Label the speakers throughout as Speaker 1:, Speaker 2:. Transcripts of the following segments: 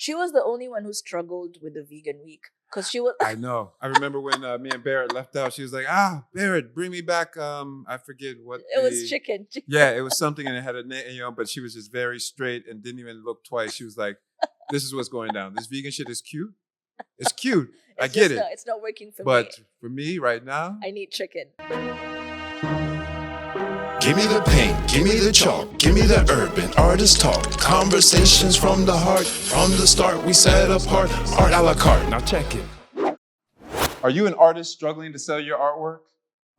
Speaker 1: She was the only one who struggled with the vegan week because she was.
Speaker 2: I know. I remember when me and Barrett left out. She was like, Barrett, bring me back. I forget what
Speaker 1: It was chicken.
Speaker 2: Yeah, it was something, and it had a name, but she was just very straight and didn't even look twice. She was like, "This is what's going down. This vegan shit is cute. It's cute. I get it.
Speaker 1: It's not working for me.
Speaker 2: But for me right now,
Speaker 1: I need chicken."
Speaker 3: Give me the paint, give me the chalk, give me the urban artist talk. Conversations from the heart, from the start we set apart. Art a la carte, now check it.
Speaker 2: are you an artist struggling to sell your artwork?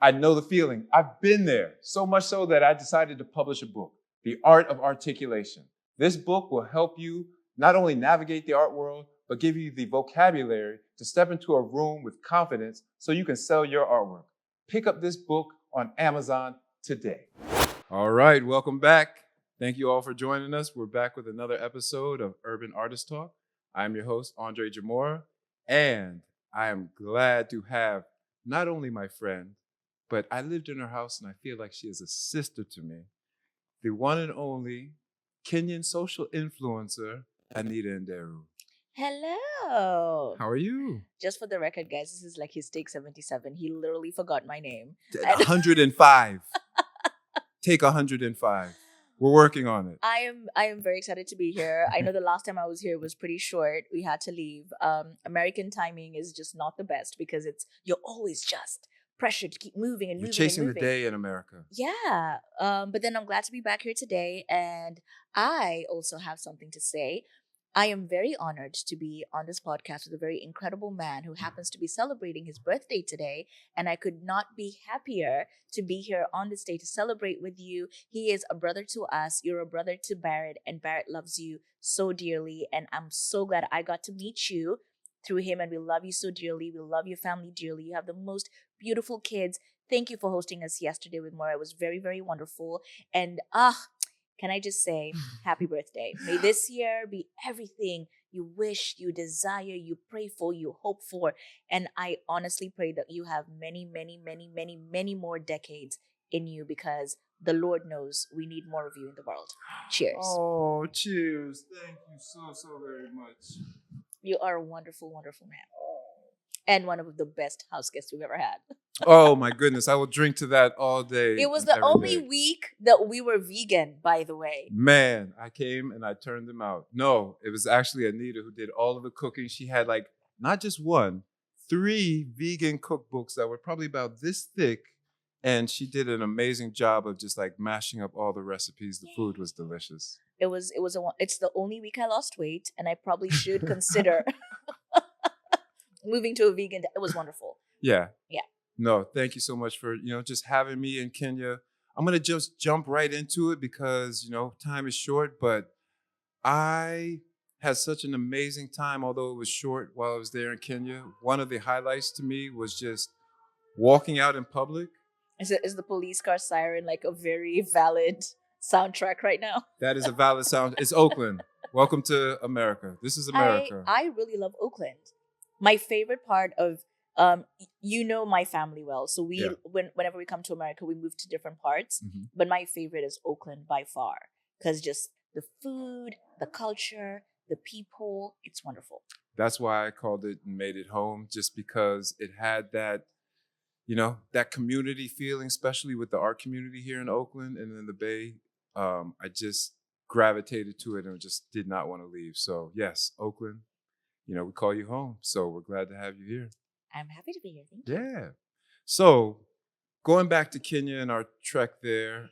Speaker 2: I know the feeling. I've been there, so much so that I decided to publish a book, The Art of Articulation. This book will help you not only navigate the art world, but give you the vocabulary to step into a room with confidence so you can sell your artwork. Pick up this book on Amazon today. All right, welcome back. Thank you all for joining us. We're back with another episode of Urban Artist Talk. I'm your host, Andre Jamora, and I am glad to have not only my friend, but I lived in her house and I feel like she is a sister to me, the one and only Kenyan social influencer, Anita Nderu.
Speaker 1: Hello.
Speaker 2: How are you?
Speaker 1: Just for the record, guys, this is like his take 77. He literally forgot my name.
Speaker 2: 105. Take 105. We're working on it.
Speaker 1: I am very excited to be here. I know the last time I was here was pretty short. We had to leave. American timing is just not the best because you're always just pressured to keep moving and
Speaker 2: You're
Speaker 1: moving.
Speaker 2: chasing
Speaker 1: and moving.
Speaker 2: the day in America.
Speaker 1: Yeah. But then I'm glad to be back here today. And I also have something to say. I am very honored to be on this podcast with a very incredible man who happens to be celebrating his birthday today. And I could not be happier to be here on this day to celebrate with you. He is a brother to us. You're a brother to Barrett, and Barrett loves you so dearly. And I'm so glad I got to meet you through him. And we love you so dearly. We love your family dearly. You have the most beautiful kids. Thank you for hosting us yesterday with Maura. It was very, very wonderful. And can I just say, happy birthday. May this year be everything you wish, you desire, you pray for, you hope for. And I honestly pray that you have many, many, many, many, many more decades in you because the Lord knows we need more of you in the world. Cheers.
Speaker 2: Oh, cheers. Thank you so very much.
Speaker 1: You are a wonderful, wonderful man. And one of the best house guests we've ever had.
Speaker 2: Oh my goodness, I will drink to that all day.
Speaker 1: It was the only week that we were vegan, by the way.
Speaker 2: Man, I came and I turned them out. No, it was actually Anita who did all of the cooking. She had like not just one, 3 vegan cookbooks that were probably about this thick. And she did an amazing job of just like mashing up all the recipes. The food was delicious.
Speaker 1: It's the only week I lost weight, and I probably should consider moving to a vegan. It was wonderful.
Speaker 2: Yeah.
Speaker 1: Yeah.
Speaker 2: No, thank you so much for, just having me in Kenya. I'm going to just jump right into it because, time is short, but I had such an amazing time, although it was short while I was there in Kenya. One of the highlights to me was just walking out in public.
Speaker 1: Is the police car siren like a very valid soundtrack right now?
Speaker 2: That is a valid sound. It's Oakland. Welcome to America. This is America.
Speaker 1: I really love Oakland. My favorite part of my family well. So whenever we come to America, we move to different parts. Mm-hmm. But my favorite is Oakland by far because just the food, the culture, the people, it's wonderful.
Speaker 2: That's why I called it and made it home, just because it had that, that community feeling, especially with the art community here in Oakland and in the Bay. I just gravitated to it and just did not want to leave. So yes, Oakland, we call you home. So we're glad to have you here.
Speaker 1: I'm happy to be here. Thank you.
Speaker 2: Yeah. So going back to Kenya and our trek there,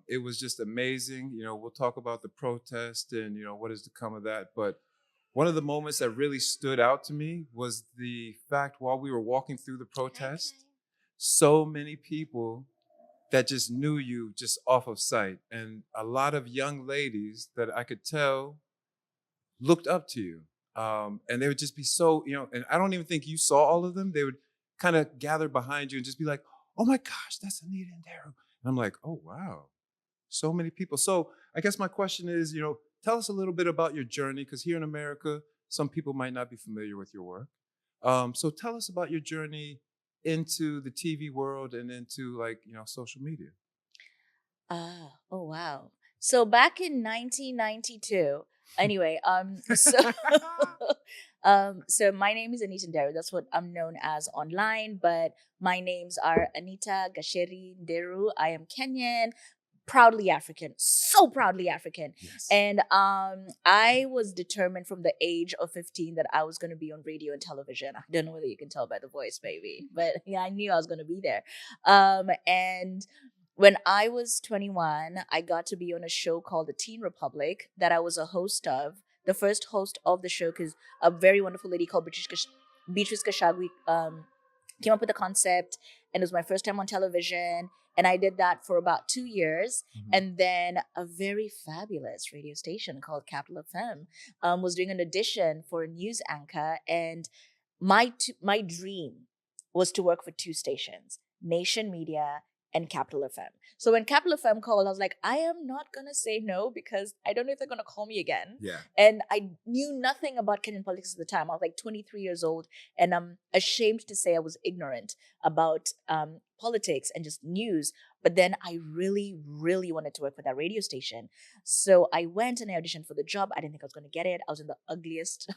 Speaker 2: it was just amazing. We'll talk about the protest and, what is to come of that. But one of the moments that really stood out to me was the fact while we were walking through the protest, so many people that just knew you just off of sight. And a lot of young ladies that I could tell looked up to you. And they would just be so, and I don't even think you saw all of them. They would kind of gather behind you and just be like, oh my gosh, that's Anita Nderu. And I'm like, oh, wow, so many people. So I guess my question is, tell us a little bit about your journey, because here in America, some people might not be familiar with your work. So tell us about your journey into the TV world and into social media.
Speaker 1: Oh, wow. So back in 1992, Anyway, so my name is Anita Nderu. That's what I'm known as online, but my names are Anita Gasheri Nderu. I am Kenyan, proudly African, so proudly African.
Speaker 2: Yes.
Speaker 1: And I was determined from the age of 15 that I was going to be on radio and television. I don't know whether you can tell by the voice, baby, but yeah, I knew I was going to be there. And when I was 21, I got to be on a show called The Teen Republic that I was a host of, the first host of the show, because a very wonderful lady called Beatrice Kashagwi came up with the concept, and it was my first time on television. And I did that for about 2 years.
Speaker 2: Mhm.
Speaker 1: And then a very fabulous radio station called Capital FM was doing an audition for a news anchor. And my dream was to work for two stations, Nation Media and Capital FM. So when Capital FM called, I was like, I am not going to say no because I don't know if they're going to call me again.
Speaker 2: Yeah.
Speaker 1: And I knew nothing about Kenyan politics at the time. I was like 23 years old, and I'm ashamed to say I was ignorant about politics and just news. But then I really, really wanted to work for that radio station. So I went and I auditioned for the job. I didn't think I was going to get it. I was in the ugliest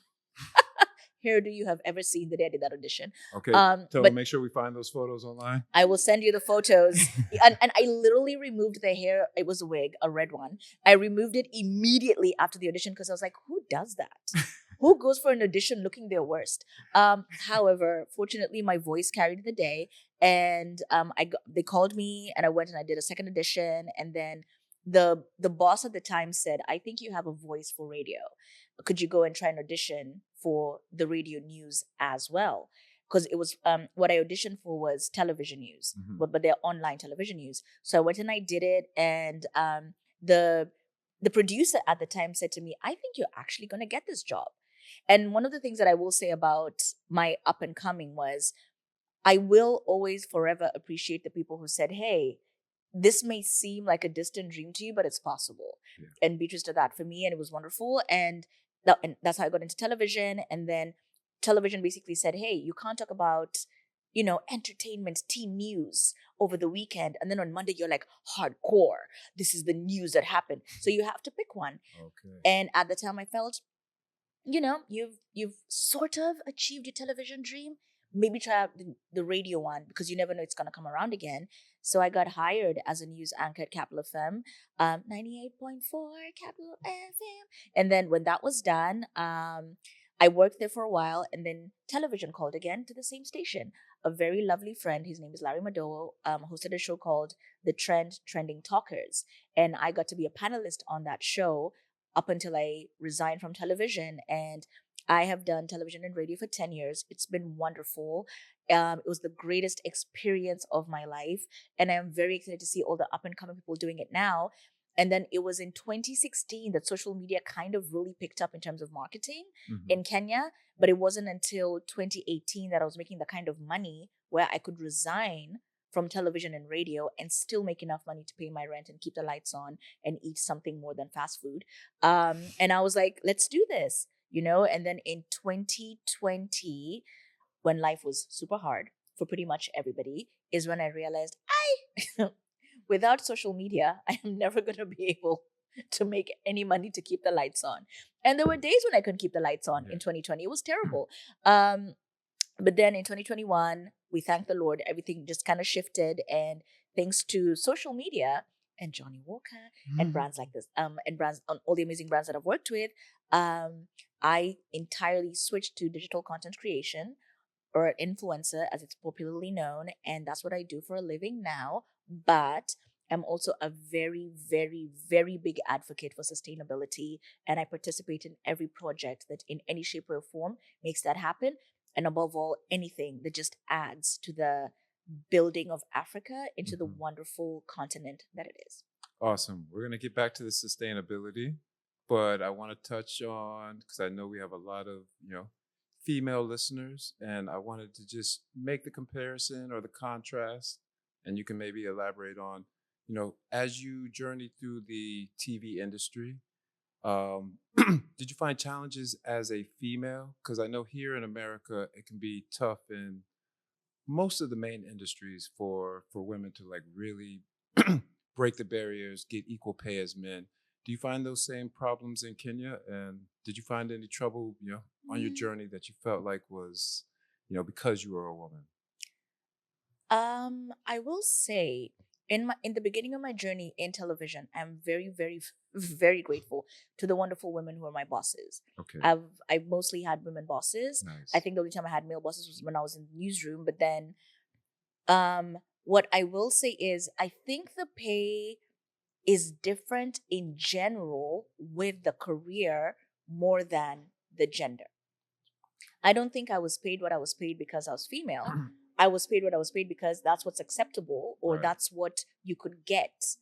Speaker 1: hairdo you have ever seen the day I did that audition.
Speaker 2: Okay. So
Speaker 1: But
Speaker 2: make sure we find those photos online.
Speaker 1: I will send you the photos. And I literally removed the hair. It was a wig, a red one. I removed it immediately after the audition because I was like, who does that? Who goes for an audition looking their worst? However, fortunately, my voice carried the day. And they called me and I went and I did a second audition. And then the boss at the time said, I think you have a voice for radio. Could you go and try an audition for the radio news as well? Because it was what I auditioned for was television news,
Speaker 2: Mhm.
Speaker 1: but they're online television news. So I went and I did it, and the producer at the time said to me, "I think you're actually going to get this job." And one of the things that I will say about my up and coming was, I will always forever appreciate the people who said, "Hey, this may seem like a distant dream to you, but it's possible."
Speaker 2: Yeah.
Speaker 1: And Beatrice did that for me, and it was wonderful. And that's how I got into television. And then television basically said, "Hey, you can't talk about, entertainment, teen news over the weekend, and then on Monday you're like hardcore. This is the news that happened. So you have to pick one."
Speaker 2: Okay.
Speaker 1: And at the time, I felt, you've sort of achieved your television dream. Maybe try out the radio one because you never know it's gonna come around again. So I got hired as a news anchor at Capital FM, 98.4 Capital FM. And then when that was done, I worked there for a while, and then television called again to the same station. A very lovely friend, his name is Larry Madowo, hosted a show called The Trending Talkers. And I got to be a panelist on that show up until I resigned from television. And I have done television and radio for 10 years. It's been wonderful. It was the greatest experience of my life. And I'm very excited to see all the up and coming people doing it now. And then it was in 2016 that social media kind of really picked up in terms of marketing
Speaker 2: Mhm.
Speaker 1: in Kenya. But it wasn't until 2018 that I was making the kind of money where I could resign from television and radio and still make enough money to pay my rent and keep the lights on and eat something more than fast food. And I was like, let's do this, And then in 2020, when life was super hard for pretty much everybody, is when I realized without social media, I am never going to be able to make any money to keep the lights on. And there were days when I couldn't keep the lights on in 2020. It was terrible. But then in 2021, we thank the Lord, everything just kind of shifted. And thanks to social media and Johnny Walker and brands like this, and brands on all the amazing brands that I've worked with, I entirely switched to digital content creation, or an influencer as it's popularly known. And that's what I do for a living now. But I'm also a very, very, very big advocate for sustainability. And I participate in every project that in any shape or form makes that happen. And above all, anything that just adds to the building of Africa into the
Speaker 2: Mhm.
Speaker 1: wonderful continent that it is.
Speaker 2: Awesome. We're gonna get back to the sustainability, but I want to touch on, because I know we have a lot of female listeners, and I wanted to just make the comparison or the contrast, and you can maybe elaborate on, as you journey through the TV industry, did you find challenges as a female? Because I know here in America it can be tough in most of the main industries for women to like really break the barriers, get equal pay as men. Do you find those same problems in Kenya? And did you find any trouble, on your
Speaker 1: Mm.
Speaker 2: journey that you felt like was, because you were a woman?
Speaker 1: I will say in the beginning of my journey in television, I'm very, very, very grateful to the wonderful women who are my bosses.
Speaker 2: Okay,
Speaker 1: I've mostly had women bosses. I
Speaker 2: nice.
Speaker 1: think the only time I had male bosses was when I was in the newsroom. But then, what I will say is, I think the pay is different in general with the career more than the gender. I don't think I was paid what I was paid because I was female. I was paid what I was paid because that's what's acceptable or
Speaker 2: Right.
Speaker 1: that's what you could get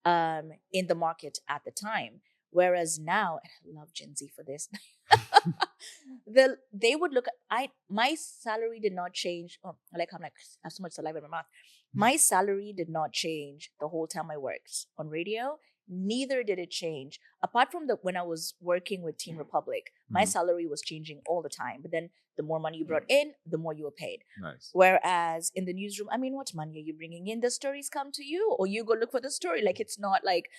Speaker 1: in the market at the time. Whereas now, and I love Gen Z for this, they would look at my salary did not change. Oh, I'm like I have so much saliva in my mouth. My salary did not change the whole time I worked on radio. Neither did it change. Apart from the when I was working with Teen Republic, my
Speaker 2: Mhm.
Speaker 1: salary was changing all the time. But then the more money you brought in, the more you were paid.
Speaker 2: Nice.
Speaker 1: Whereas in the newsroom, I mean, what money are you bringing in? The stories come to you, or you go look for the story. Like it's not like,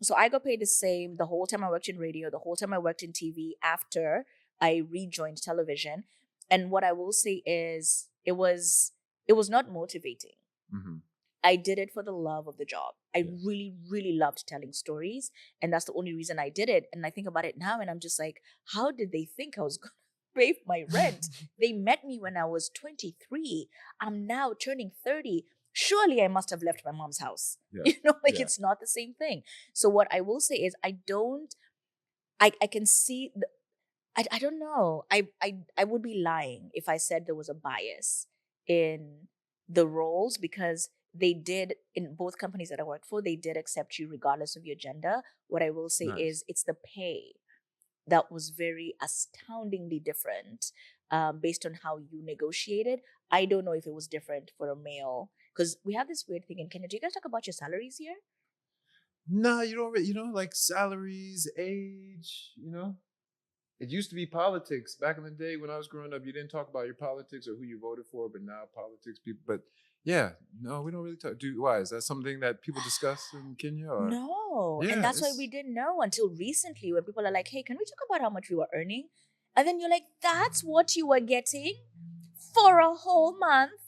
Speaker 1: so I got paid the same the whole time I worked in radio, the whole time I worked in TV after I rejoined television. And what I will say is, it was not motivating.
Speaker 2: Hmm.
Speaker 1: I did it for the love of the job. I
Speaker 2: Yeah.
Speaker 1: really, really loved telling stories. And that's the only reason I did it. And I think about it now and I'm just like, how did they think I was going to pay my rent? They met me when I was 23. I'm now turning 30. Surely I must have left my mom's house.
Speaker 2: Yeah.
Speaker 1: Like
Speaker 2: Yeah.
Speaker 1: it's not the same thing. So what I will say is I can see, I don't know. I would be lying if I said there was a bias in the roles because they did in both companies that I worked for, they did accept you regardless of your gender. What I will say
Speaker 2: Nice.
Speaker 1: is it's the pay that was very astoundingly different based on how you negotiated. I don't know if it was different for a male because we have this weird thing in Kenya. Do you guys talk about your salaries here?
Speaker 2: No, you don't. Like salaries, age. It used to be politics back in the day when I was growing up. You didn't talk about your politics or who you voted for, but now politics people. But yeah, no, we don't really talk. Why is that something that people discuss in Kenya? Or
Speaker 1: No.
Speaker 2: yeah,
Speaker 1: And that's why we didn't know until recently when people are like, hey, can we talk about how much we were earning? And then you're like, that's what you were getting for a whole month.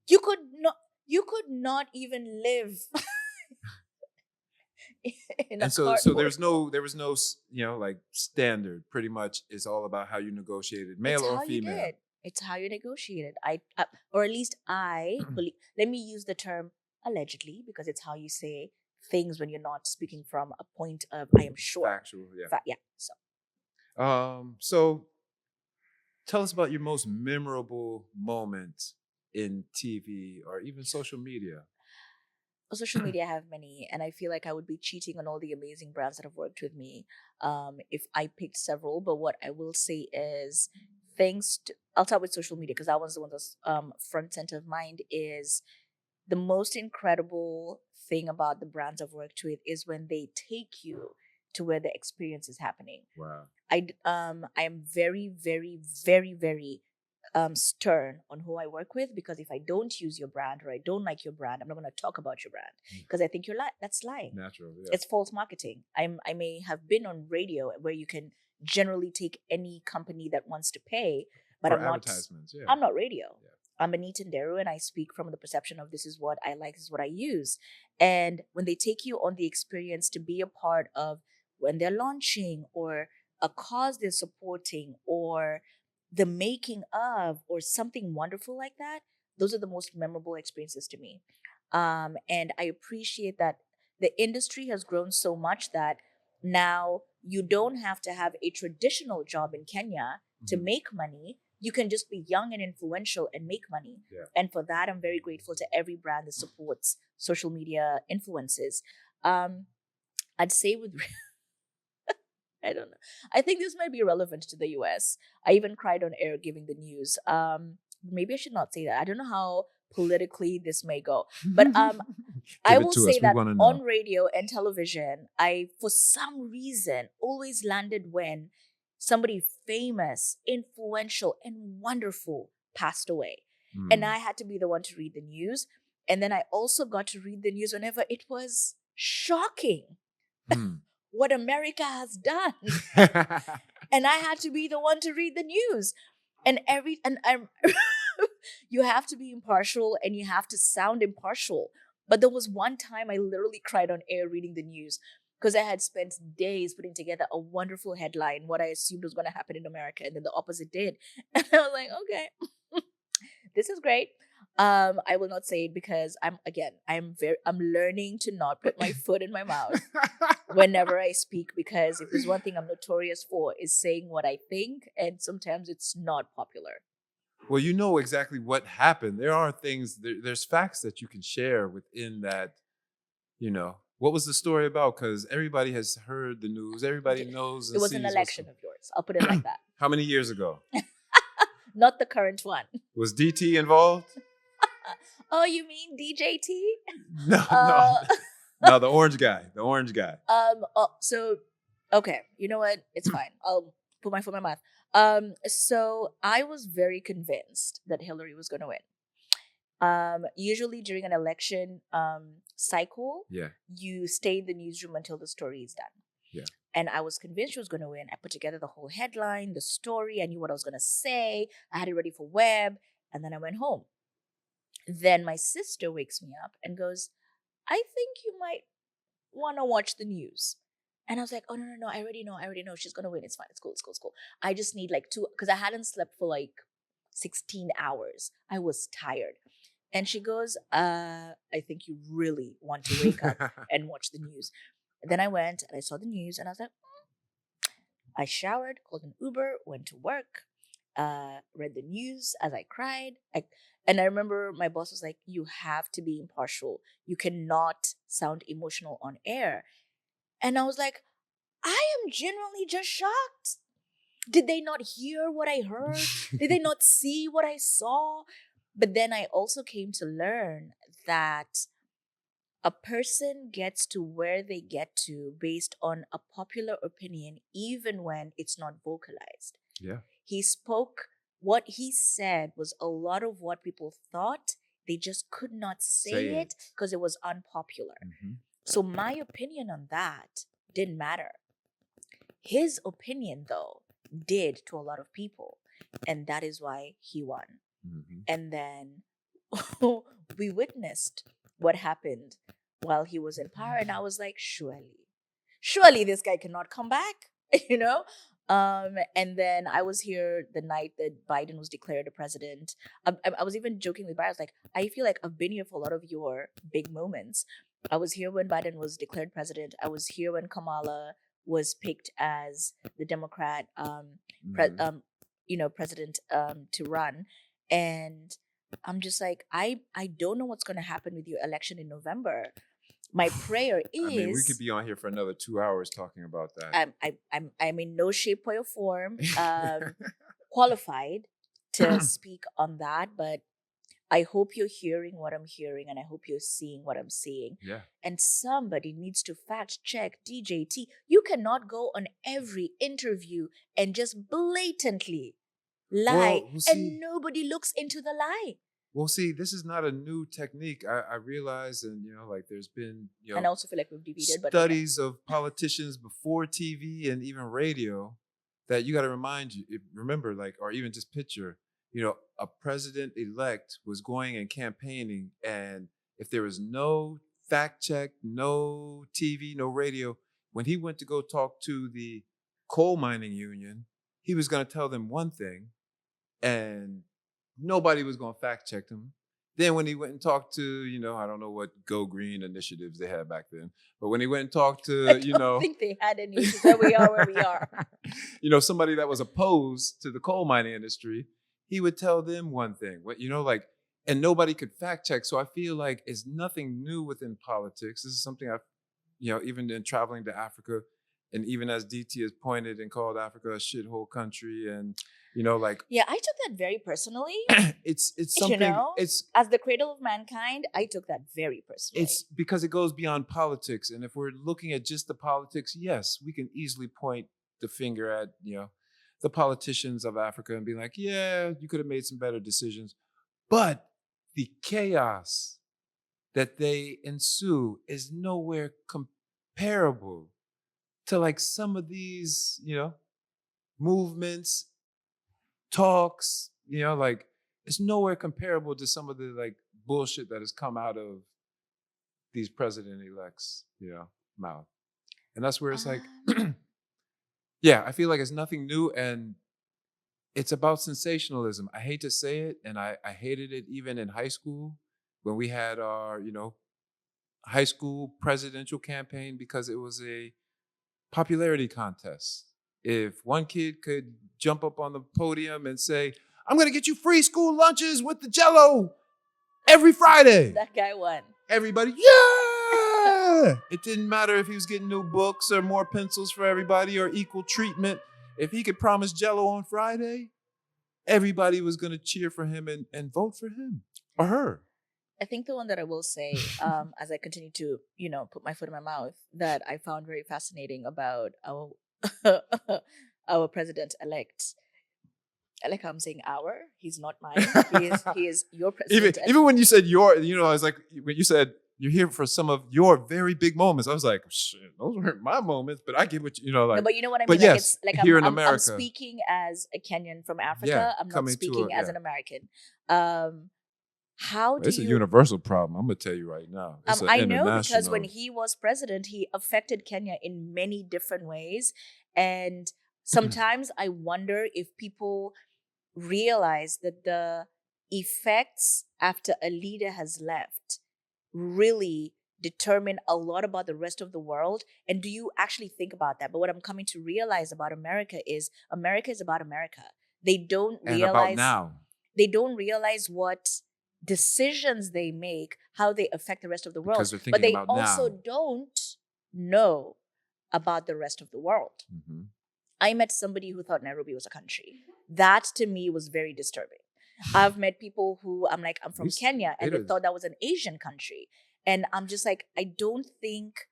Speaker 1: You could not even live in a
Speaker 2: And so
Speaker 1: cardboard.
Speaker 2: there was no like standard. Pretty much, it's all about how you negotiated, male
Speaker 1: It's
Speaker 2: or
Speaker 1: how you
Speaker 2: female.
Speaker 1: did. It's how you negotiated. Or at least I believe. Let me use the term allegedly because it's how you say things when you're not speaking from a point of I am sure.
Speaker 2: Factual, yeah.
Speaker 1: Yeah. So
Speaker 2: So tell us about your most memorable moment in TV or even social media.
Speaker 1: on social media, I have many, and I feel like I would be cheating on all the amazing brands that have worked with me if I picked several. But what I will say is, I'll start with social media because that one's the one that's front center of mind. Is the most incredible thing about the brands I've worked with is when they take you to where the experience is happening.
Speaker 2: Wow.
Speaker 1: I am very, very, very, very stern on who I work with because if I don't use your brand or I don't like your brand, I'm not going to talk about your brand because I think that's lying.
Speaker 2: Natural, yeah.
Speaker 1: It's false marketing. I may have been on radio where you can generally take any company that wants to pay, but
Speaker 2: For
Speaker 1: I'm not
Speaker 2: advertisements, yeah.
Speaker 1: I'm not radio.
Speaker 2: Yeah.
Speaker 1: I'm Anita Nderu and I speak from the perception of this is what I like, this is what I use. And when they take you on the experience to be a part of when they're launching or a cause they're supporting or the making of or something wonderful like that, those are the most memorable experiences to me. And I appreciate that the industry has grown so much that now you don't have to have a traditional job in Kenya to
Speaker 2: Mhm.
Speaker 1: make money. You can just be young and influential and make money.
Speaker 2: Yeah.
Speaker 1: And for that, I'm very grateful to every brand that supports social media influences. I'd say with I don't know. I think this might be relevant to the US. I even cried on air giving the news. Maybe I should not say that. I don't know how politically this may go. But I
Speaker 2: Give it
Speaker 1: will
Speaker 2: to
Speaker 1: say
Speaker 2: us. We
Speaker 1: that
Speaker 2: want to know.
Speaker 1: on radio and television, I, for some reason, always landed when somebody famous, influential, and wonderful passed away. And I had to be the one to read the news. And then I also got to read the news whenever it was shocking.
Speaker 2: Hmm.
Speaker 1: what America has done. And I had to be the one to read the news. And I'm you have to be impartial and you have to sound impartial. But there was one time I literally cried on air reading the news because I had spent days putting together a wonderful headline, what I assumed was going to happen in America, and then the opposite did. And I was like, okay, this is great. I will not say it because I'm learning to not put my foot in my mouth whenever I speak, because if there's one thing I'm notorious for is saying what I think, and sometimes it's not popular.
Speaker 2: Well, you know exactly what happened. There are things, there's facts that you can share within that, What was the story about? Because everybody has heard the news. Everybody knows
Speaker 1: It
Speaker 2: and
Speaker 1: was an
Speaker 2: sees
Speaker 1: election of yours. I'll put it like that.
Speaker 2: How many years ago?
Speaker 1: Not the current one.
Speaker 2: Was DT involved?
Speaker 1: Oh, you mean DJT?
Speaker 2: No,
Speaker 1: Uh,
Speaker 2: no, the orange guy. The orange guy.
Speaker 1: So, okay, you know what? It's fine. I'll put my foot in my mouth. So I was very convinced that Hillary was going to win. Usually during an election cycle,
Speaker 2: Yeah.
Speaker 1: you stay in the newsroom until the story is done.
Speaker 2: Yeah.
Speaker 1: And I was convinced she was going to win. I put together the whole headline, the story. I knew what I was going to say. I had it ready for web. And then I went home. Then my sister wakes me up and goes, I think you might want to watch the news. And I was like, oh, no. I already know. She's going to win. It's fine. It's cool. I just need like 2, because I hadn't slept for like 16 hours. I was tired. And she goes, I think you really want to wake up and watch the news. And then I went and I saw the news and I was like, I showered, called an Uber, went to work, read the news as I cried. And I remember my boss was like, you have to be impartial. You cannot sound emotional on air. And I was like, I am genuinely just shocked. Did they not hear what I heard? Did they not see what I saw? But then I also came to learn that a person gets to where they get to based on a popular opinion, even when it's not vocalized.
Speaker 2: Yeah.
Speaker 1: He spoke, what he said was a lot of what people thought. They just could not say it because it was unpopular.
Speaker 2: Mm-hmm.
Speaker 1: So my opinion on that didn't matter. His opinion, though, did to a lot of people. And that is why he won.
Speaker 2: Mm-hmm.
Speaker 1: And then we witnessed what happened while he was in power. And I was like, surely this guy cannot come back, And then I was here the night that Biden was declared a president. I was even joking with Biden. I was like, I feel like I've been here for a lot of your big moments. I was here when Biden was declared president. I was here when Kamala was picked as the Democrat president to run. And I'm just like, I don't know what's going to happen with your election in November. My prayer is.
Speaker 2: I mean, we could be on here for another 2 hours talking about that.
Speaker 1: I'm in no shape or form qualified to speak on that, but I hope you're hearing what I'm hearing, and I hope you're seeing what I'm seeing.
Speaker 2: Yeah.
Speaker 1: And somebody needs to fact check DJT. You cannot go on every interview and just blatantly lie, and nobody looks into the lie.
Speaker 2: Well, see, this is not a new technique. I realize, and there's been
Speaker 1: and I also feel like we've debated
Speaker 2: studies of politicians before TV and even radio that you got to remember, or even just picture, a president-elect was going and campaigning, and if there was no fact check, no TV, no radio, when he went to go talk to the coal mining union, he was going to tell them one thing, and nobody was going to fact check him. Then when he went and talked to, I don't know what Go Green initiatives they had back then, but when he went and talked to,
Speaker 1: I don't think they had any, which is why we are where we are.
Speaker 2: Somebody that was opposed to the coal mining industry, he would tell them one thing, and nobody could fact check. So I feel like it's nothing new within politics. This is something I've, even in traveling to Africa, and even as DT has pointed and called Africa a shithole country, and
Speaker 1: yeah, I took that very personally.
Speaker 2: it's something. It's
Speaker 1: as the cradle of mankind. I took that very personally.
Speaker 2: It's because it goes beyond politics, and if we're looking at just the politics, yes, we can easily point the finger at the politicians of Africa and be like, yeah, you could have made some better decisions, but the chaos that they ensue is nowhere comparable to like some of these, movements, talks, like it's nowhere comparable to some of the like bullshit that has come out of these president elects, mouth. And that's where it's like,
Speaker 1: Um,
Speaker 2: yeah, I feel like it's nothing new and it's about sensationalism. I hate to say it, and I hated it even in high school when we had our, high school presidential campaign because it was a popularity contest. If one kid could jump up on the podium and say, I'm going to get you free school lunches with the Jello every Friday.
Speaker 1: that guy won.
Speaker 2: Everybody, yeah! It didn't matter if he was getting new books or more pencils for everybody or equal treatment. If he could promise Jello on Friday, everybody was going to cheer for him and vote for him or her.
Speaker 1: I think the one that I will say, as I continue to, put my foot in my mouth, that I found very fascinating about our our president-elect. I like how I'm saying our. He's not mine. He is your president.
Speaker 2: Even when you said your, I was like, when you said you're here for some of your very big moments, I was like, shit, those weren't my moments, but I get what like.
Speaker 1: No, but you know what I mean.
Speaker 2: But
Speaker 1: like,
Speaker 2: yes,
Speaker 1: it's like
Speaker 2: here in
Speaker 1: I'm
Speaker 2: America,
Speaker 1: speaking as a Kenyan from Africa.
Speaker 2: Yeah,
Speaker 1: I'm not
Speaker 2: coming to
Speaker 1: speaking as an American. How do
Speaker 2: it's a universal problem. I'm gonna tell you right now. It's
Speaker 1: I know because when he was president, he affected Kenya in many different ways, and sometimes I wonder if people realize that the effects after a leader has left really determine a lot about the rest of the world. And do you actually think about that? But what I'm coming to realize about America is about America. They don't
Speaker 2: and about now.
Speaker 1: They don't realize what decisions they make, how they affect the rest of the world.
Speaker 2: Because they're thinking
Speaker 1: but they
Speaker 2: about
Speaker 1: also
Speaker 2: now.
Speaker 1: don't know about the rest of the world.
Speaker 2: Mm-hmm.
Speaker 1: I met somebody who thought Nairobi was a country. That to me was very disturbing. I've met people who I'm from Kenya, and they thought that was an Asian country. And I'm just like, I don't think,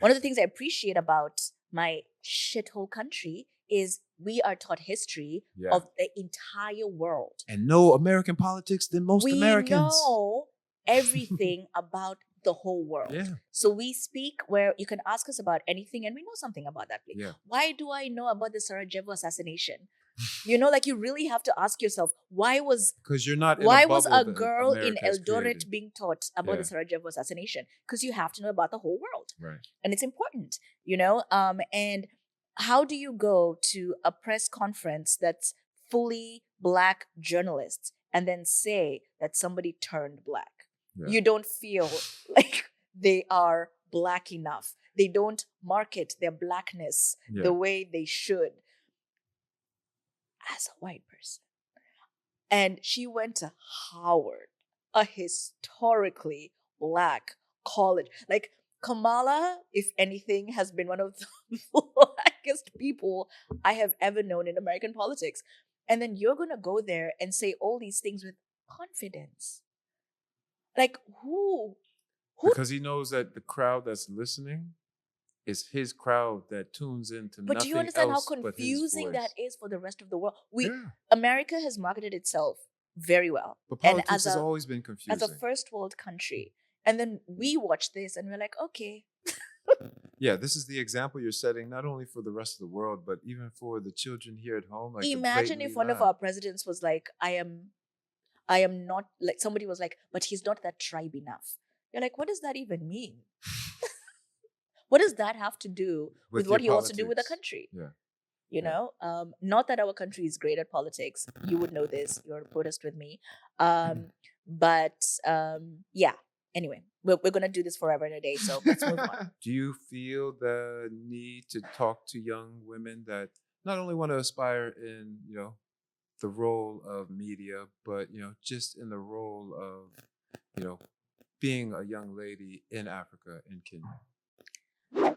Speaker 1: one of the things I appreciate about my shithole country is we are taught history of the entire world.
Speaker 2: And know American politics than most Americans.
Speaker 1: We know everything about the whole world.
Speaker 2: Yeah.
Speaker 1: So we speak where you can ask us about anything and we know something about that place.
Speaker 2: Yeah.
Speaker 1: Why do I know about the Sarajevo assassination? Like you really have to ask yourself,
Speaker 2: because you're not in
Speaker 1: why
Speaker 2: a
Speaker 1: was
Speaker 2: bubble
Speaker 1: a girl in
Speaker 2: America has
Speaker 1: Eldoret
Speaker 2: created.
Speaker 1: being taught about the Sarajevo assassination? Because you have to know about the whole world.
Speaker 2: Right.
Speaker 1: And it's important, and how do you go to a press conference that's fully Black journalists and then say that somebody turned Black? Yeah. You don't feel like they are Black enough. They don't market their Blackness the way they should as a white person. And she went to Howard, a historically Black college. Like Kamala, if anything, has been one of the blackest people I have ever known in American politics. And then you're going to go there and say all these things with confidence. Like who?
Speaker 2: Because he knows that the crowd that's listening is his crowd that tunes into
Speaker 1: but
Speaker 2: nothing else. But
Speaker 1: do you understand how
Speaker 2: but
Speaker 1: confusing that is for the rest of the world?
Speaker 2: Yeah.
Speaker 1: America has marketed itself very well.
Speaker 2: But politics has always been confusing.
Speaker 1: As a first world country. And then we watch this and we're like, okay.
Speaker 2: Yeah, this is the example you're setting, not only for the rest of the world, but even for the children here at home. Like
Speaker 1: imagine if one of our presidents was like, I am not, like somebody was like, but he's not that tribe enough. You're like, what does that even mean? What does that have to do with what he wants to do with the country?
Speaker 2: Yeah.
Speaker 1: Not that our country is great at politics. You would know this. You're a protest with me. But anyway, we're going to do this forever and a day. So let's move on.
Speaker 2: Do you feel the need to talk to young women that not only want to aspire in, the role of media, but, just in the role of, being a young lady in Africa, in Kenya?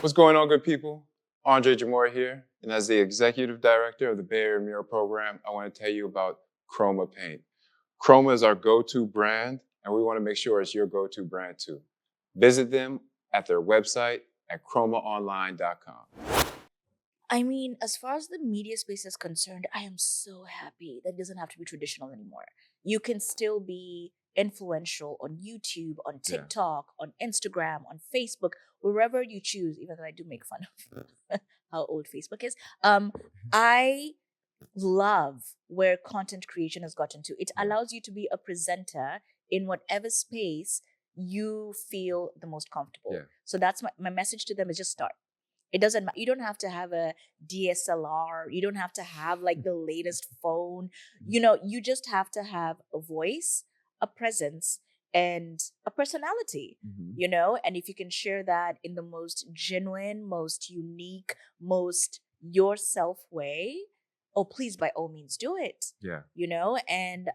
Speaker 4: What's going on, good people? Andre Jamora here, and as the Executive Director of the Bay Area Mural Program, I want to tell you about Chroma Paint. Chroma is our go-to brand, and we want to make sure it's your go-to brand too. Visit them at their website at chromaonline.com.
Speaker 1: I mean, as far as the media space is concerned, I am so happy that it doesn't have to be traditional anymore. You can still be influential on YouTube, on TikTok, on Instagram, on Facebook, wherever you choose, even though I do make fun of how old Facebook is. I love where content creation has gotten to. It allows you to be a presenter in whatever space you feel the most comfortable.
Speaker 2: Yeah.
Speaker 1: So that's my message to them is just start. It doesn't matter. You don't have to have a DSLR. You don't have to have like the latest phone. You just have to have a voice, a presence, and a personality. And if you can share that in the most genuine, most unique, most yourself way, oh, please, by all means, do it.
Speaker 2: Yeah.
Speaker 1: And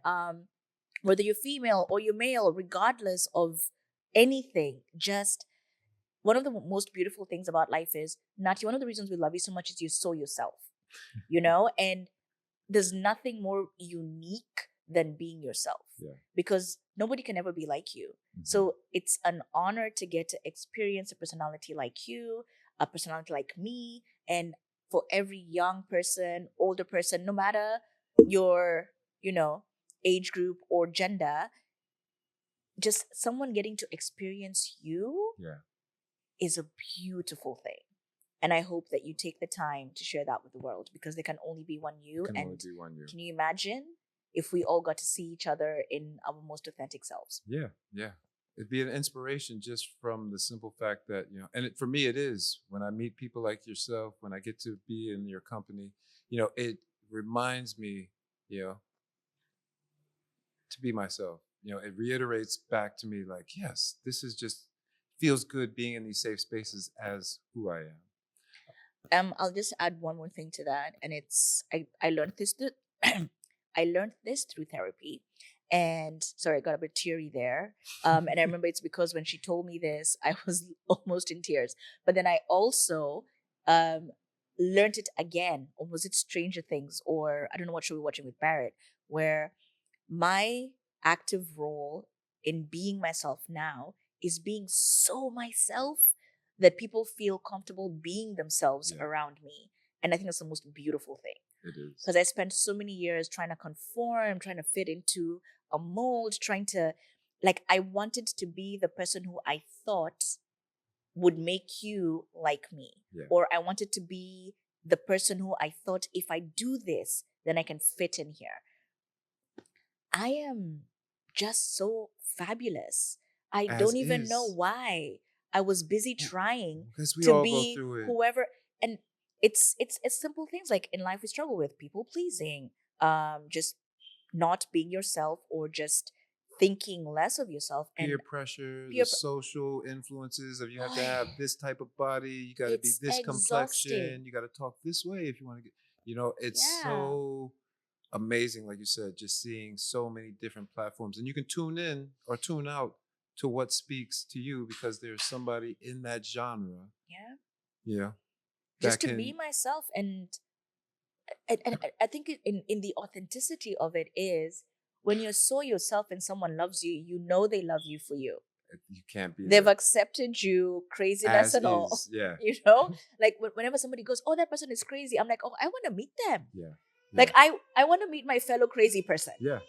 Speaker 1: whether you're female or you're male, regardless of anything, just one of the most beautiful things about life is, Nati, one of the reasons we love you so much is you're so yourself, and there's nothing more unique than being yourself, because nobody can ever be like you. So it's an honor to get to experience a personality like you, a personality like me, and for every young person, older person, no matter your, age group or gender, just someone getting to experience you is a beautiful thing. And I hope that you take the time to share that with the world, because there can only be one you.
Speaker 2: Can
Speaker 1: And
Speaker 2: only be one you.
Speaker 1: can you imagine if we all got to see each other in our most authentic selves?
Speaker 2: Yeah. It'd be an inspiration just from the simple fact that, and for me, it is when I meet people like yourself, when I get to be in your company, it reminds me, to be myself. It reiterates back to me like, yes, this is just feels good being in these safe spaces as who I am.
Speaker 1: I'll just add one more thing to that, and it's I learned this I learned this through therapy, and sorry, I got a bit teary there. And I remember it's because when she told me this, I was almost in tears. But then I also learned it again, or was it Stranger Things, or I don't know what show we were watching with Barrett, where my active role in being myself now is being so myself that people feel comfortable being themselves around me. And I think that's the most beautiful thing.
Speaker 2: It is.
Speaker 1: Because I spent so many years trying to conform, trying to fit into a mold, trying to, I wanted to be the person who I thought would make you like me.
Speaker 2: Yeah.
Speaker 1: Or I wanted to be the person who I thought, if I do this, then I can fit in here. I am just so fabulous. I don't even know why. I was busy trying to be whoever. And it's simple things like in life we struggle with people pleasing, just not being yourself, or just thinking less of yourself.
Speaker 2: Peer pressure, the social influences of you have to have this type of body, you got to be this complexion, you got to talk this way if you want to get, it's so amazing, like you said, just seeing so many different platforms, and you can tune in or tune out to what speaks to you because there's somebody in that genre.
Speaker 1: Just to be myself. And I think in the authenticity of it is, when you're so yourself and someone loves you, they love you for you.
Speaker 2: You can't be.
Speaker 1: They've accepted you, craziness and all.
Speaker 2: Yeah.
Speaker 1: Like whenever somebody goes, "Oh, that person is crazy," I'm like, "Oh, I want to meet them."
Speaker 2: Yeah.
Speaker 1: Like I want to meet my fellow crazy person.
Speaker 2: Yeah.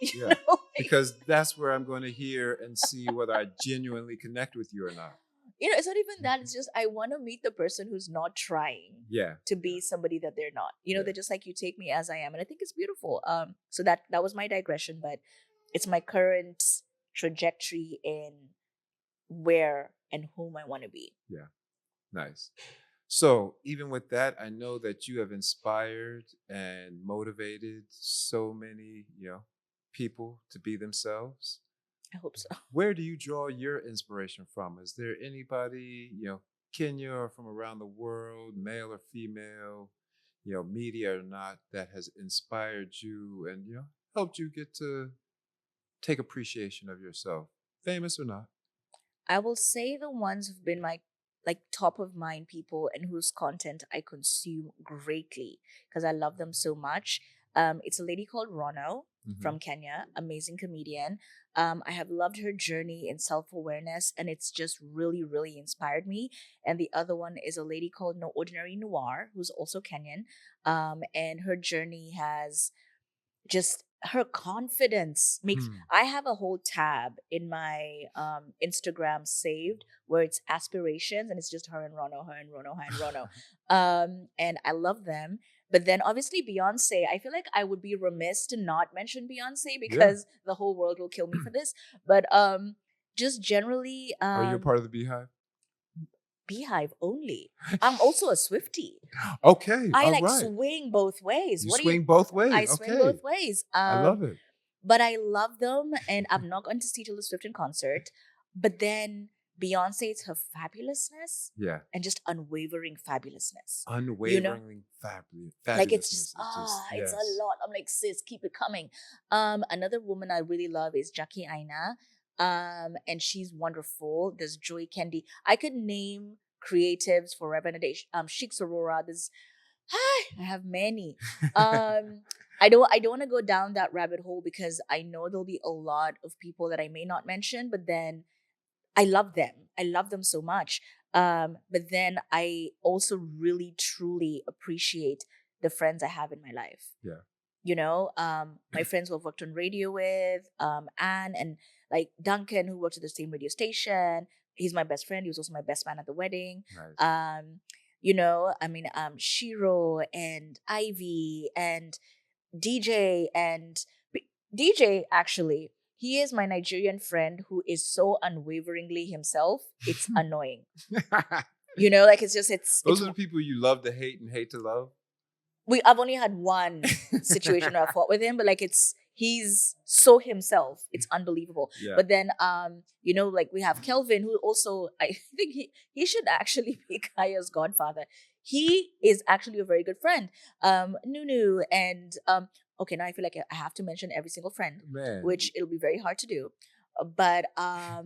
Speaker 2: Because that's where I'm going to hear and see whether I genuinely connect with you or not.
Speaker 1: It's not even that. It's just I want to meet the person who's not trying to be somebody that they're not. They're just like, you take me as I am. And I think it's beautiful. So that was my digression, but it's my current trajectory in where and whom I want to be.
Speaker 2: Yeah. Nice. So even with that, I know that you have inspired and motivated so many, people to be themselves.
Speaker 1: I hope so.
Speaker 2: Where do you draw your inspiration from? Is there anybody, Kenya or from around the world, male or female, media or not, that has inspired you and, helped you get to take appreciation of yourself, famous or not?
Speaker 1: I will say the ones who've been my top of mind people and whose content I consume greatly because I love them so much. It's a lady called Rono from Kenya, amazing comedian. I have loved her journey in self-awareness, and it's just really, really inspired me. And the other one is a lady called No Ordinary Noir, who's also Kenyan. And her journey has just her confidence makes.
Speaker 2: Hmm.
Speaker 1: I have a whole tab in my Instagram saved where it's aspirations, and it's just her and Rono, her and Rono, her and Rono. And I love them. But then obviously Beyonce, I feel like I would be remiss to not mention Beyonce because the whole world will kill me for this. But just generally,
Speaker 2: Are you a part of the Beehive?
Speaker 1: Beehive only. I'm also a Swiftie.
Speaker 2: Okay,
Speaker 1: I
Speaker 2: all
Speaker 1: like
Speaker 2: right.
Speaker 1: swing both ways.
Speaker 2: You
Speaker 1: What do
Speaker 2: swing both ways.
Speaker 1: I swing
Speaker 2: Okay,
Speaker 1: both ways.
Speaker 2: I love it.
Speaker 1: But I love them, and I've not gone to see Taylor Swift in concert. But then Beyonce's her fabulousness
Speaker 2: Yeah,
Speaker 1: and just unwavering fabulousness.
Speaker 2: unwavering fabulous.
Speaker 1: Like it's just it's
Speaker 2: yes.
Speaker 1: a lot. I'm like, sis, keep it coming. Another woman I really love is Jackie Aina. And she's wonderful. There's Joy Kendi. I could name creatives forever and a day. Chic Sorora. There's I have many. I don't want to go down that rabbit hole because I know there'll be a lot of people that I may not mention, but then I love them. I love them so much. But then I also really truly appreciate the friends I have in my life.
Speaker 2: Yeah.
Speaker 1: My friends who I've worked on radio with, Anne and like Duncan, who works at the same radio station. He's my best friend. He was also my best man at the wedding.
Speaker 2: Nice.
Speaker 1: Shiro and Ivy and DJ and DJ actually. He is my Nigerian friend who is so unwaveringly himself. It's annoying. Like it's
Speaker 2: Those are the people you love to hate and hate to love.
Speaker 1: I've only had one situation where I fought with him, but like he's so himself. It's unbelievable.
Speaker 2: Yeah.
Speaker 1: But then like we have Kelvin, who also I think he should actually be Kaya's godfather. He is actually a very good friend. Nunu and okay, now I feel like I have to mention every single friend,
Speaker 2: Man.
Speaker 1: which it'll be very hard to do. But I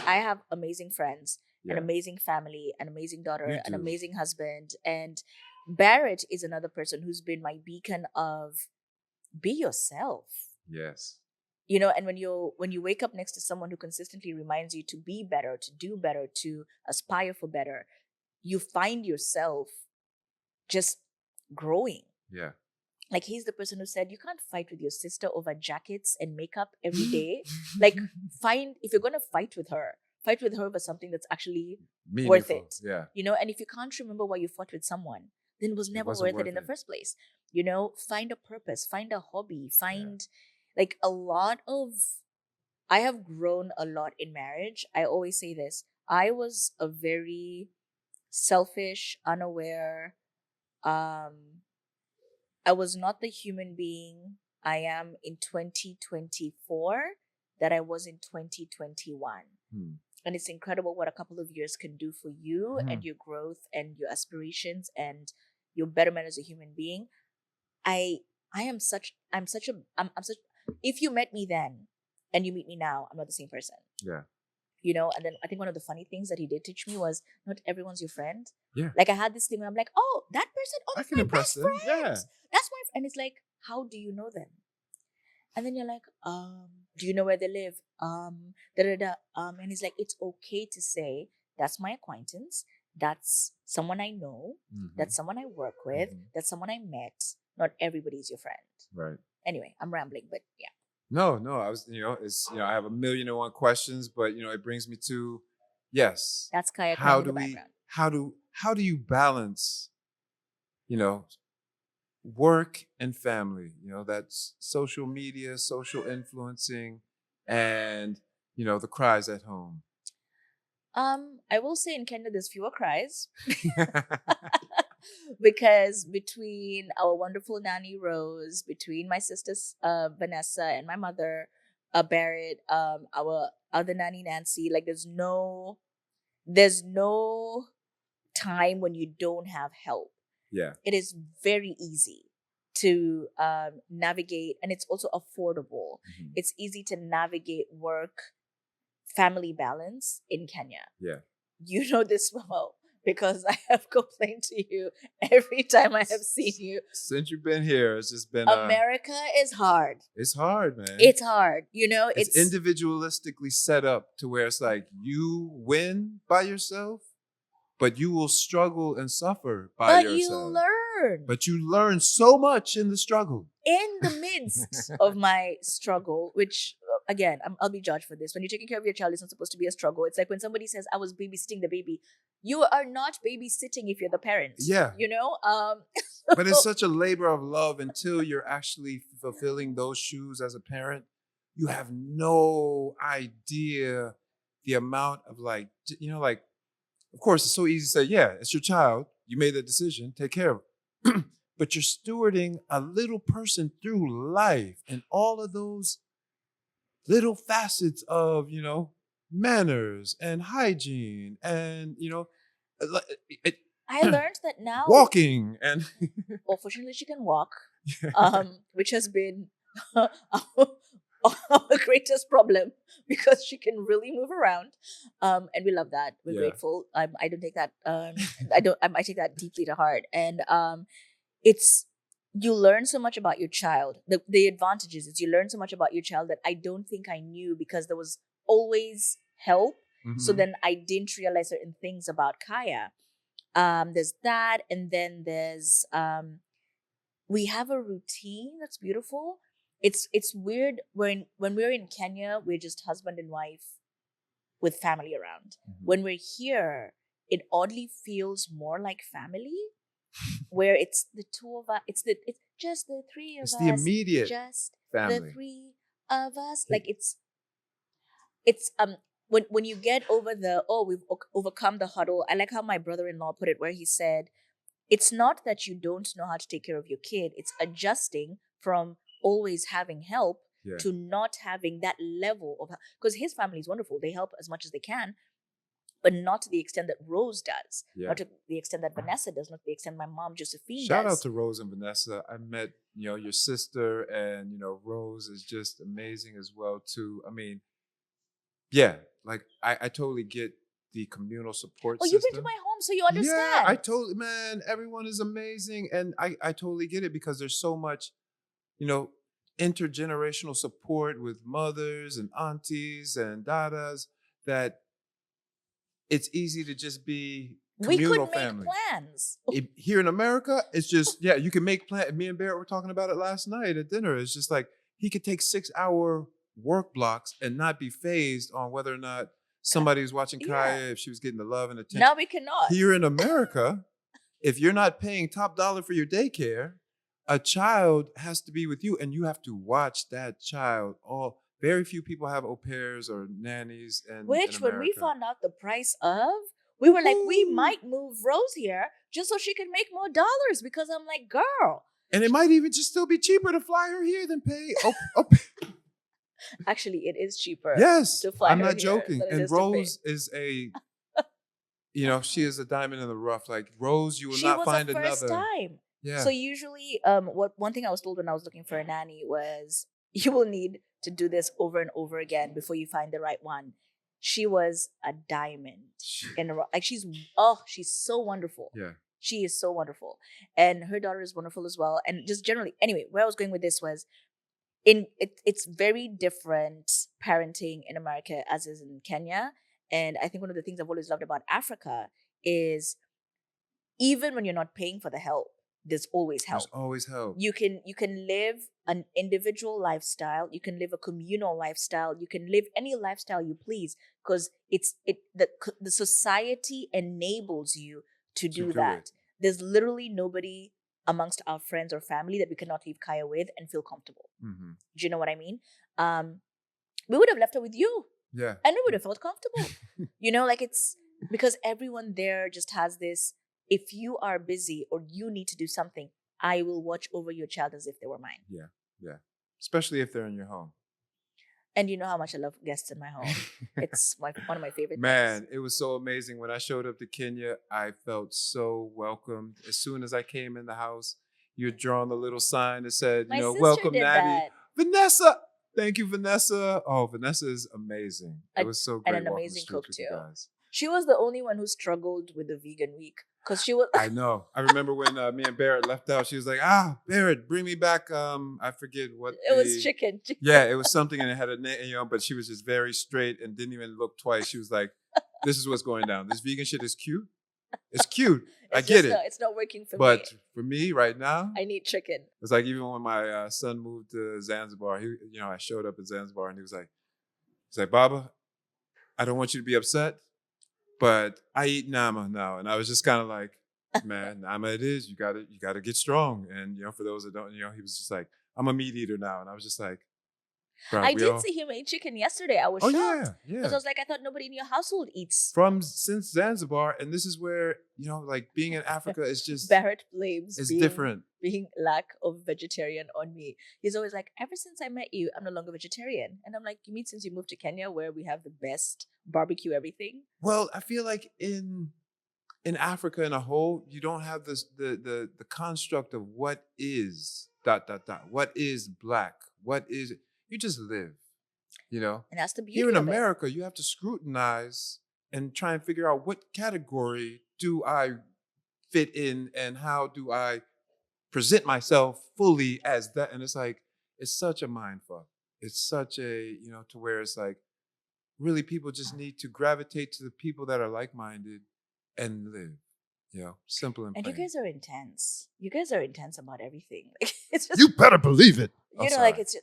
Speaker 1: have amazing friends, an amazing family, an amazing daughter, an amazing husband, and Barrett is another person who's been my beacon of be yourself.
Speaker 2: Yes.
Speaker 1: And when you wake up next to someone who consistently reminds you to be better, to do better, to aspire for better, you find yourself just growing.
Speaker 2: Yeah.
Speaker 1: Like he's the person who said you can't fight with your sister over jackets and makeup every day. Like if you're gonna fight with her over something that's actually
Speaker 2: Meaningful.
Speaker 1: worth it.
Speaker 2: Yeah.
Speaker 1: And if you can't remember why you fought with someone, then it was never worth it in the first place. Find a purpose, find a hobby, find like a lot of. I have grown a lot in marriage. I always say this. I was a very selfish, unaware. I was not the human being I am in 2024 that I was in 2021. And it's incredible what a couple of years can do for you and your growth and your aspirations and your betterment as a human being. I'm such if you met me then and you meet me now, I'm not the same person.
Speaker 2: Yeah.
Speaker 1: And then I think one of the funny things that he did teach me was not everyone's your friend.
Speaker 2: Yeah.
Speaker 1: Like I had this thing where I'm like, oh, that person, oh, that's my best friend.
Speaker 2: Yeah.
Speaker 1: That's my friend. And it's like, how do you know them? And then you're like, do you know where they live? And he's like, it's okay to say that's my acquaintance. That's someone I know. That's someone I work with. That's someone I met. Not everybody's your friend.
Speaker 2: Right.
Speaker 1: Anyway, I'm rambling, but yeah.
Speaker 2: No, I was, I have 1,000,001 questions, but it brings me to, yes.
Speaker 1: That's Kaya.
Speaker 2: How do you balance, work and family? That's social media, social influencing, and the cries at home.
Speaker 1: I will say in Kenya there's fewer cries. Because between our wonderful nanny Rose, between my sisters Vanessa and my mother Barrett, our other nanny Nancy, like there's no time when you don't have help.
Speaker 2: Yeah.
Speaker 1: It is very easy to navigate, and it's also affordable. It's easy to navigate work family balance in Kenya.
Speaker 2: Yeah.
Speaker 1: You know this well. Because I have complained to you every time I have seen you.
Speaker 2: Since you've been here, it's just been...
Speaker 1: America is hard.
Speaker 2: It's hard, man.
Speaker 1: It's hard.
Speaker 2: It's individualistically set up to where it's like you win by yourself, but you will struggle and suffer by yourself.
Speaker 1: But you learn.
Speaker 2: But you learn so much in the struggle.
Speaker 1: in the midst of my struggle, which again, I'll be judged for this. When you're taking care of your child, it's not supposed to be a struggle. It's like when somebody says, "I was babysitting the baby." You are not babysitting if you're the parent.
Speaker 2: Yeah.
Speaker 1: You know.
Speaker 2: But it's such a labor of love until you're actually fulfilling those shoes as a parent. You have no idea the amount of like, like, of course, it's so easy to say, yeah, it's your child. You made that decision. Take care of it. But you're stewarding a little person through life and all of those little facets of, manners and hygiene and,
Speaker 1: I learned that now.
Speaker 2: walking and
Speaker 1: Well, fortunately, she can walk,
Speaker 2: yeah.
Speaker 1: which has been our greatest problem because she can really move around, and we love that. We're
Speaker 2: Yeah.
Speaker 1: grateful. I don't take that. I don't. I take that deeply to heart, and it's you learn so much about your child. The advantages is you learn so much about your child that I don't think I knew because there was always help. So
Speaker 2: Mhm.
Speaker 1: then I didn't realize certain things about Kaya. There's that, and then there's we have a routine that's beautiful. It's weird when we're in Kenya, we're just husband and wife with family around.
Speaker 2: Mhm.
Speaker 1: When we're here, it oddly feels more like family, where it's the two of us. It's just the three of
Speaker 2: It's
Speaker 1: us.
Speaker 2: the immediate
Speaker 1: just
Speaker 2: family.
Speaker 1: the three of us. Like it's when you get over we've overcome the huddle. I like how my brother-in-law put it, where he said, it's not that you don't know how to take care of your kid, it's adjusting from always having help
Speaker 2: Yeah.
Speaker 1: to not having that level of, because his family is wonderful, they help as much as they can, but not to the extent that Rose does,
Speaker 2: Yeah.
Speaker 1: not to the extent that Vanessa does, not to the extent my mom Josephine
Speaker 2: Shout out
Speaker 1: does.
Speaker 2: to Rose and Vanessa. I met, your sister, and Rose is just amazing as well too. I mean, yeah, like I totally get the communal support
Speaker 1: Oh,
Speaker 2: system.
Speaker 1: you've been to my home, so you understand.
Speaker 2: Yeah, I totally, man, everyone is amazing. And I totally get it because there's so much, intergenerational support with mothers and aunties and dadas that it's easy to just be
Speaker 1: we
Speaker 2: communal
Speaker 1: could make
Speaker 2: family.
Speaker 1: plans.
Speaker 2: Here in America, it's just, yeah, you can make plans. Me and Barrett were talking about it last night at dinner. It's just like he could take 6-hour work blocks and not be phased on whether or not somebody was watching Kaya, if she was getting the love and attention.
Speaker 1: Now we cannot.
Speaker 2: Here in America, if you're not paying top dollar for your daycare, a child has to be with you and you have to watch that child. Very few people have au pairs or nannies
Speaker 1: Which,
Speaker 2: in
Speaker 1: when we
Speaker 2: America.
Speaker 1: found out the price of, we were like, we
Speaker 2: Ooh.
Speaker 1: might move Rose here just so she can make more dollars, because I'm like, girl.
Speaker 2: And it might even just still be cheaper to fly her here than pay.
Speaker 1: Actually, it is cheaper.
Speaker 2: Yes,
Speaker 1: to fly
Speaker 2: I'm
Speaker 1: her
Speaker 2: not
Speaker 1: here
Speaker 2: joking.
Speaker 1: than it
Speaker 2: And
Speaker 1: is to pay.
Speaker 2: Rose is she is a diamond in the rough. Like Rose, you will
Speaker 1: She
Speaker 2: not
Speaker 1: was
Speaker 2: find
Speaker 1: a first
Speaker 2: another.
Speaker 1: time.
Speaker 2: Yeah.
Speaker 1: So usually, one thing I was told when I was looking for a nanny was, you will need to do this over and over again before you find the right one. She was a diamond in a row. Like she's so wonderful.
Speaker 2: Yeah.
Speaker 1: She is so wonderful, and her daughter is wonderful as well. And just generally, anyway, where I was going with this was, it's very different parenting in America as is in Kenya. And I think one of the things I've always loved about Africa is, even when you're not paying for the help, there's always help.
Speaker 2: There's always help.
Speaker 1: You can live an individual lifestyle, you can live a communal lifestyle, you can live any lifestyle you please, because the society enables you to do that.
Speaker 2: it.
Speaker 1: There's literally nobody amongst our friends or family that we cannot leave Kaya with and feel comfortable.
Speaker 2: Mm-hmm.
Speaker 1: Do you know what I mean? We would have left her with you.
Speaker 2: Yeah.
Speaker 1: And we would have felt comfortable. Like it's because everyone there just has this, if you are busy or you need to do something, I will watch over your child as if they were mine.
Speaker 2: Yeah. Yeah. Especially if they're in your home.
Speaker 1: And you know how much I love guests in my home. It's one of my favorite
Speaker 2: Man,
Speaker 1: things.
Speaker 2: it was so amazing. When I showed up to Kenya, I felt so welcomed. As soon as I came in the house, you had drawn the little sign that said,
Speaker 1: My sister
Speaker 2: welcome,
Speaker 1: did
Speaker 2: Natty.
Speaker 1: that.
Speaker 2: Vanessa. Thank you, Vanessa. Oh, Vanessa is amazing. It was so great.
Speaker 1: And an
Speaker 2: walking the
Speaker 1: amazing
Speaker 2: streets
Speaker 1: cook
Speaker 2: with you
Speaker 1: too.
Speaker 2: guys.
Speaker 1: She was the only one who struggled with the vegan week, because she was.
Speaker 2: I know. I remember when me and Barrett left out. She was like, Barrett, bring me back. I forget what.
Speaker 1: It was chicken.
Speaker 2: Yeah, it was something, and it had a name, but she was just very straight and didn't even look twice. She was like, "This is what's going down. This vegan shit is cute, It's cute. I
Speaker 1: It's
Speaker 2: get
Speaker 1: just
Speaker 2: it.
Speaker 1: not, it's not working for
Speaker 2: But
Speaker 1: me.
Speaker 2: for me right now,
Speaker 1: I need chicken.
Speaker 2: it's like even when my son moved to Zanzibar, I showed up in Zanzibar and he's like, Baba, I don't want you to be upset, but I eat nama now. And I was just kind of like, man, nama it is. You gotta get strong. And for those that don't, he was just like, I'm a meat eater now. And I was just like, bro,
Speaker 1: I did see him eat chicken yesterday. I was
Speaker 2: Oh
Speaker 1: shocked.
Speaker 2: yeah,
Speaker 1: Because
Speaker 2: yeah.
Speaker 1: I was like, I thought nobody in your household eats.
Speaker 2: Since Zanzibar, and this is where, like being in Africa is just
Speaker 1: Barrett blames
Speaker 2: it's
Speaker 1: being,
Speaker 2: different.
Speaker 1: being lack of vegetarian on me. He's always like, ever since I met you, I'm no longer vegetarian. And I'm like, you mean since you moved to Kenya where we have the best barbecue everything?
Speaker 2: Well, I feel like in Africa in a whole, you don't have this the construct of what is ... What is black? What is you just live,
Speaker 1: And that's the
Speaker 2: Here
Speaker 1: beauty
Speaker 2: in
Speaker 1: of it.
Speaker 2: America, you have to scrutinize and try and figure out what category do I fit in and how do I present myself fully as that. And it's like, it's such a mind fuck. It's such a, to where it's like, really people just need to gravitate to the people that are like-minded and live, simple and
Speaker 1: And you
Speaker 2: plain.
Speaker 1: guys are intense. You guys are intense about everything. Like it's just
Speaker 3: You better believe it.
Speaker 1: you know, like it's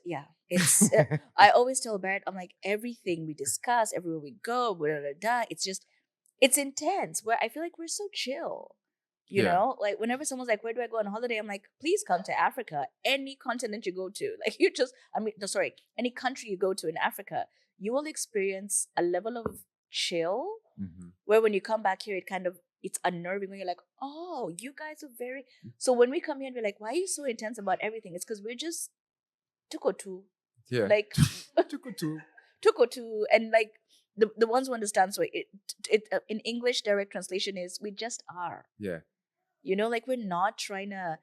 Speaker 1: it's. I always tell Barrett, I'm like everything we discuss, everywhere we go, it's just it's intense. Where I feel like we're so chill.
Speaker 2: Yeah.
Speaker 1: Like whenever someone's like, "Where do I go on holiday?" I'm like, "Please come to Africa. Any continent you go to, like no, sorry, any country you go to in Africa, you will experience a level of chill
Speaker 2: Mm-hmm.
Speaker 1: where when you come back here, it's unnerving when you're like, oh, you guys are very. So when we come here and we're like, why are you so intense about everything? It's because we're just tukotu,
Speaker 2: Yeah.
Speaker 1: like
Speaker 2: Tukutu.
Speaker 1: tukotu, and like the ones who understand. So it in English direct translation is we just are.
Speaker 2: Yeah.
Speaker 1: Like we're not trying to.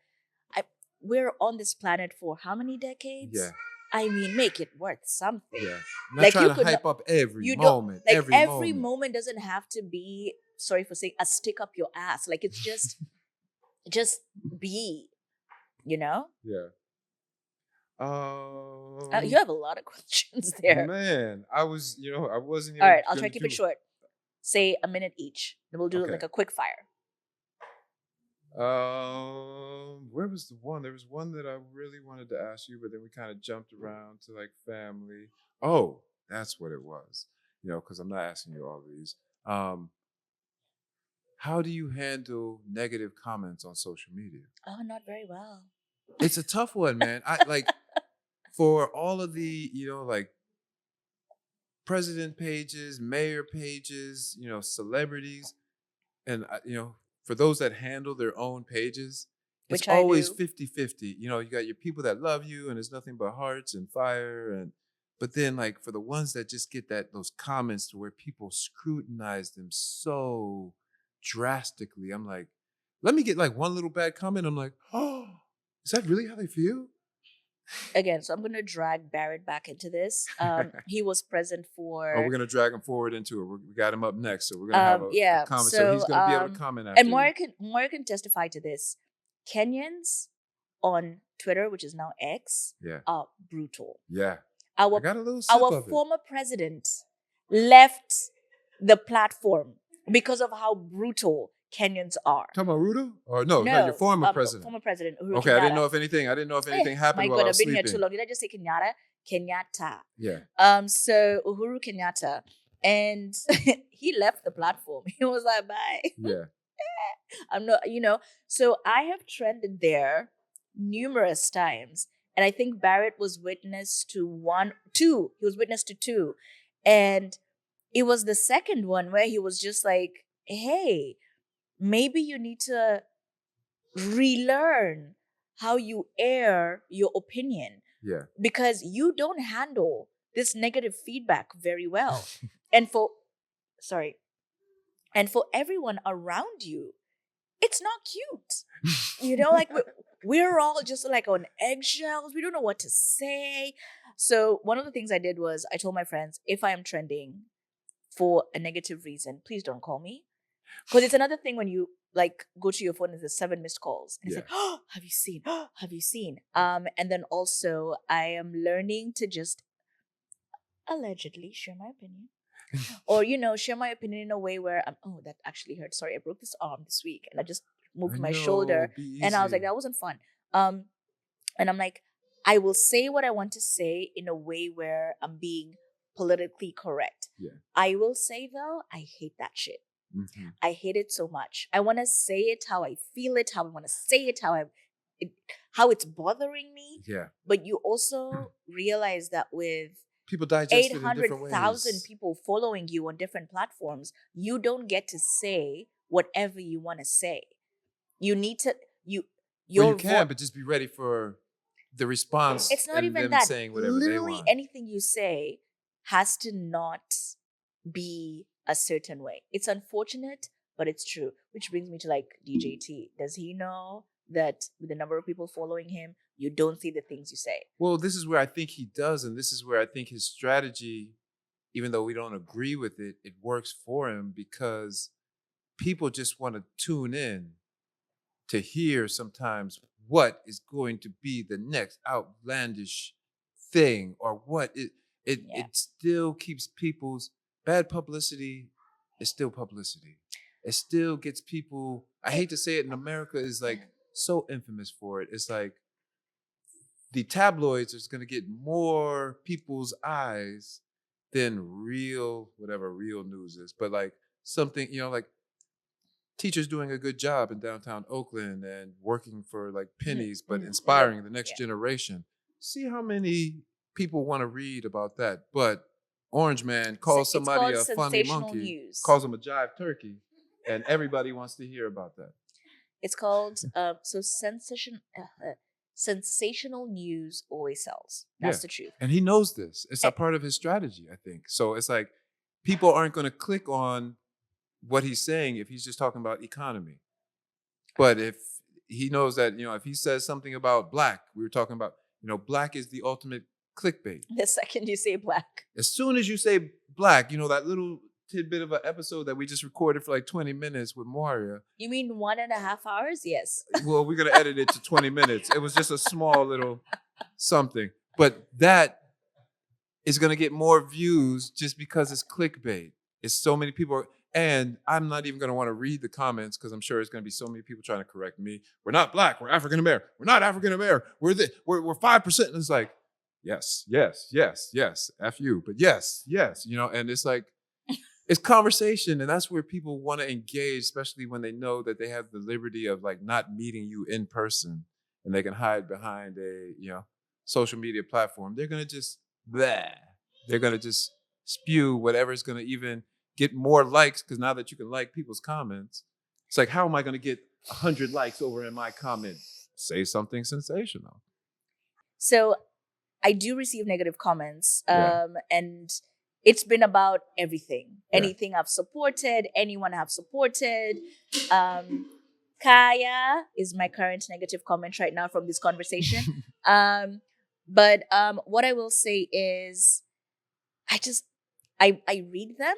Speaker 1: We're on this planet for how many decades?
Speaker 2: Yeah.
Speaker 1: I mean, make it worth something.
Speaker 2: Yeah. Not
Speaker 1: Like,
Speaker 2: trying
Speaker 1: you
Speaker 2: to
Speaker 1: could
Speaker 2: hype
Speaker 1: not-
Speaker 2: up every
Speaker 1: You
Speaker 2: moment.
Speaker 1: don't like
Speaker 2: every moment.
Speaker 1: moment doesn't have to be. Sorry for saying a stick up your ass. Like it's just be.
Speaker 2: Yeah.
Speaker 1: You have a lot of questions there.
Speaker 2: Man, I was, I wasn't even.
Speaker 1: All right, I'll try
Speaker 2: gonna
Speaker 1: to keep
Speaker 2: do-
Speaker 1: it short. Say a minute each. Then we'll do
Speaker 2: Okay.
Speaker 1: like a quick fire.
Speaker 2: Where was the one? There was one that I really wanted to ask you, but then we kind of jumped around to like family. Oh, that's what it was. Because I'm not asking you all these. How do you handle negative comments on social media?
Speaker 1: Oh, not very well.
Speaker 2: It's a tough one, man. I like for all of the, like president pages, mayor pages, celebrities, and for those that handle their own pages, it's
Speaker 1: Which I
Speaker 2: always
Speaker 1: do.
Speaker 2: 50-50. You got your people that love you and it's nothing but hearts and fire but then like for the ones that just get those comments to where people scrutinize them so drastically, I'm like, let me get like one little bad comment. I'm like, oh, is that really how they feel?
Speaker 1: Again, so I'm going to drag Barrett back into this. He was present for.
Speaker 2: Oh, we're gonna drag him forward into it. We got him up next, so we're gonna have a comment. So he's gonna be able to comment after.
Speaker 1: And Moira can testify to this. Kenyans on Twitter, which is now X,
Speaker 2: Yeah.
Speaker 1: are brutal.
Speaker 2: Yeah. I
Speaker 1: Our
Speaker 2: got a little sip
Speaker 1: our
Speaker 2: of it.
Speaker 1: former president left the platform because of how brutal Kenyans are.
Speaker 2: Talking about Ruto? Or no, your former president.
Speaker 1: Former president. Uhuru
Speaker 2: Okay, I didn't
Speaker 1: Kenyatta.
Speaker 2: know if anything happened
Speaker 1: My
Speaker 2: while
Speaker 1: God,
Speaker 2: I
Speaker 1: I've
Speaker 2: was
Speaker 1: been
Speaker 2: sleeping.
Speaker 1: here too long. Did I just say Kenyatta? Kenyatta.
Speaker 2: Yeah.
Speaker 1: So Uhuru Kenyatta, and he left the platform. He was like, bye.
Speaker 2: Yeah.
Speaker 1: I'm not, So I have trended there numerous times. And I think Barrett was witness to two. He was witness to two. And it was the second one where he was just like, hey, maybe you need to relearn how you air your opinion.
Speaker 2: Yeah.
Speaker 1: Because you don't handle this negative feedback very well. And for everyone around you, it's not cute. Like we're all just like on eggshells. We don't know what to say. So one of the things I did was I told my friends, if I am trending for a negative reason, please don't call me. Because it's another thing when you like go to your phone and there's 7 missed calls. And it's like, oh, have you seen? Oh, have you seen? And then also I am learning to just allegedly share my opinion. or share my opinion in a way where oh, that actually hurt. Sorry, I broke this arm this week, and I just moved
Speaker 2: I
Speaker 1: my
Speaker 2: know,
Speaker 1: shoulder,
Speaker 2: be
Speaker 1: and I was like,
Speaker 2: easy.
Speaker 1: that wasn't fun. Um, and I'm like, I will say what I want to say in a way where I'm being politically correct.
Speaker 2: Yeah.
Speaker 1: I will say though, I hate that shit.
Speaker 2: Mm-hmm.
Speaker 1: I hate it so much. I want to say it how I feel it, how I want to say it, it, how it's bothering me.
Speaker 2: Yeah.
Speaker 1: But you also realize that with
Speaker 2: People digest it in different
Speaker 1: 800,000
Speaker 2: ways.
Speaker 1: people following you on different platforms, you don't get to say whatever you want to say. You need to
Speaker 2: Well,
Speaker 1: your
Speaker 2: you
Speaker 1: voice.
Speaker 2: can, but just be ready for the response
Speaker 1: It's not
Speaker 2: and
Speaker 1: even
Speaker 2: them
Speaker 1: that.
Speaker 2: saying whatever they
Speaker 1: Literally
Speaker 2: want.
Speaker 1: anything you say has to not be a certain way. It's unfortunate, but it's true. Which brings me to like DJT. Does he know that with the number of people following him, you don't see the things you say?
Speaker 2: Well, this is where I think he does, and this is where I think his strategy, even though we don't agree with it, it works for him because people just want to tune in to hear sometimes what is going to be the next outlandish thing or what
Speaker 1: Yeah.
Speaker 2: it still keeps people's bad publicity is still publicity. It still gets people, I hate to say it, in America is like so infamous for it. It's like the tabloids is going to get more people's eyes than real, whatever real news is. But like something, like teachers doing a good job in downtown Oakland and working for like pennies, but inspiring the next generation. See how many people want to read about that. But Orange Man calls somebody a funny monkey,
Speaker 1: news.
Speaker 2: calls him a jive turkey, and everybody wants to hear about that.
Speaker 1: It's called sensational news always sells. That's the truth.
Speaker 2: And he knows this. It's a part of his strategy, I think. So it's like people aren't going to click on what he's saying if he's just talking about economy. But if he knows that, if he says something about black, we were talking about, black is the ultimate clickbait.
Speaker 1: The second you say black.
Speaker 2: As soon as you say black, that little tidbit of an episode that we just recorded for like 20 minutes with Moria.
Speaker 1: You mean 1.5 hours? Yes.
Speaker 2: Well, we're going to edit it to 20 minutes. It was just a small little something. But that is going to get more views just because it's clickbait. It's so many people. And I'm not even going to want to read the comments because I'm sure it's going to be so many people trying to correct me. We're not black. We're African American. We're not African American. We're 5%. And it's like, yes, F you. But yes, and it's like, it's conversation. And that's where people want to engage, especially when they know that they have the liberty of like not meeting you in person and they can hide behind a, social media platform. They're going to just, bleh. They're going to just spew whatever is going to even get more likes, because now that you can like people's comments, it's like, how am I going to get 100 likes over in my comment? Say something sensational.
Speaker 1: So I do receive negative comments, and it's been about everything. Anything I've supported, anyone I've supported. Kaya is my current negative comment right now from this conversation. But what I will say is, I read them,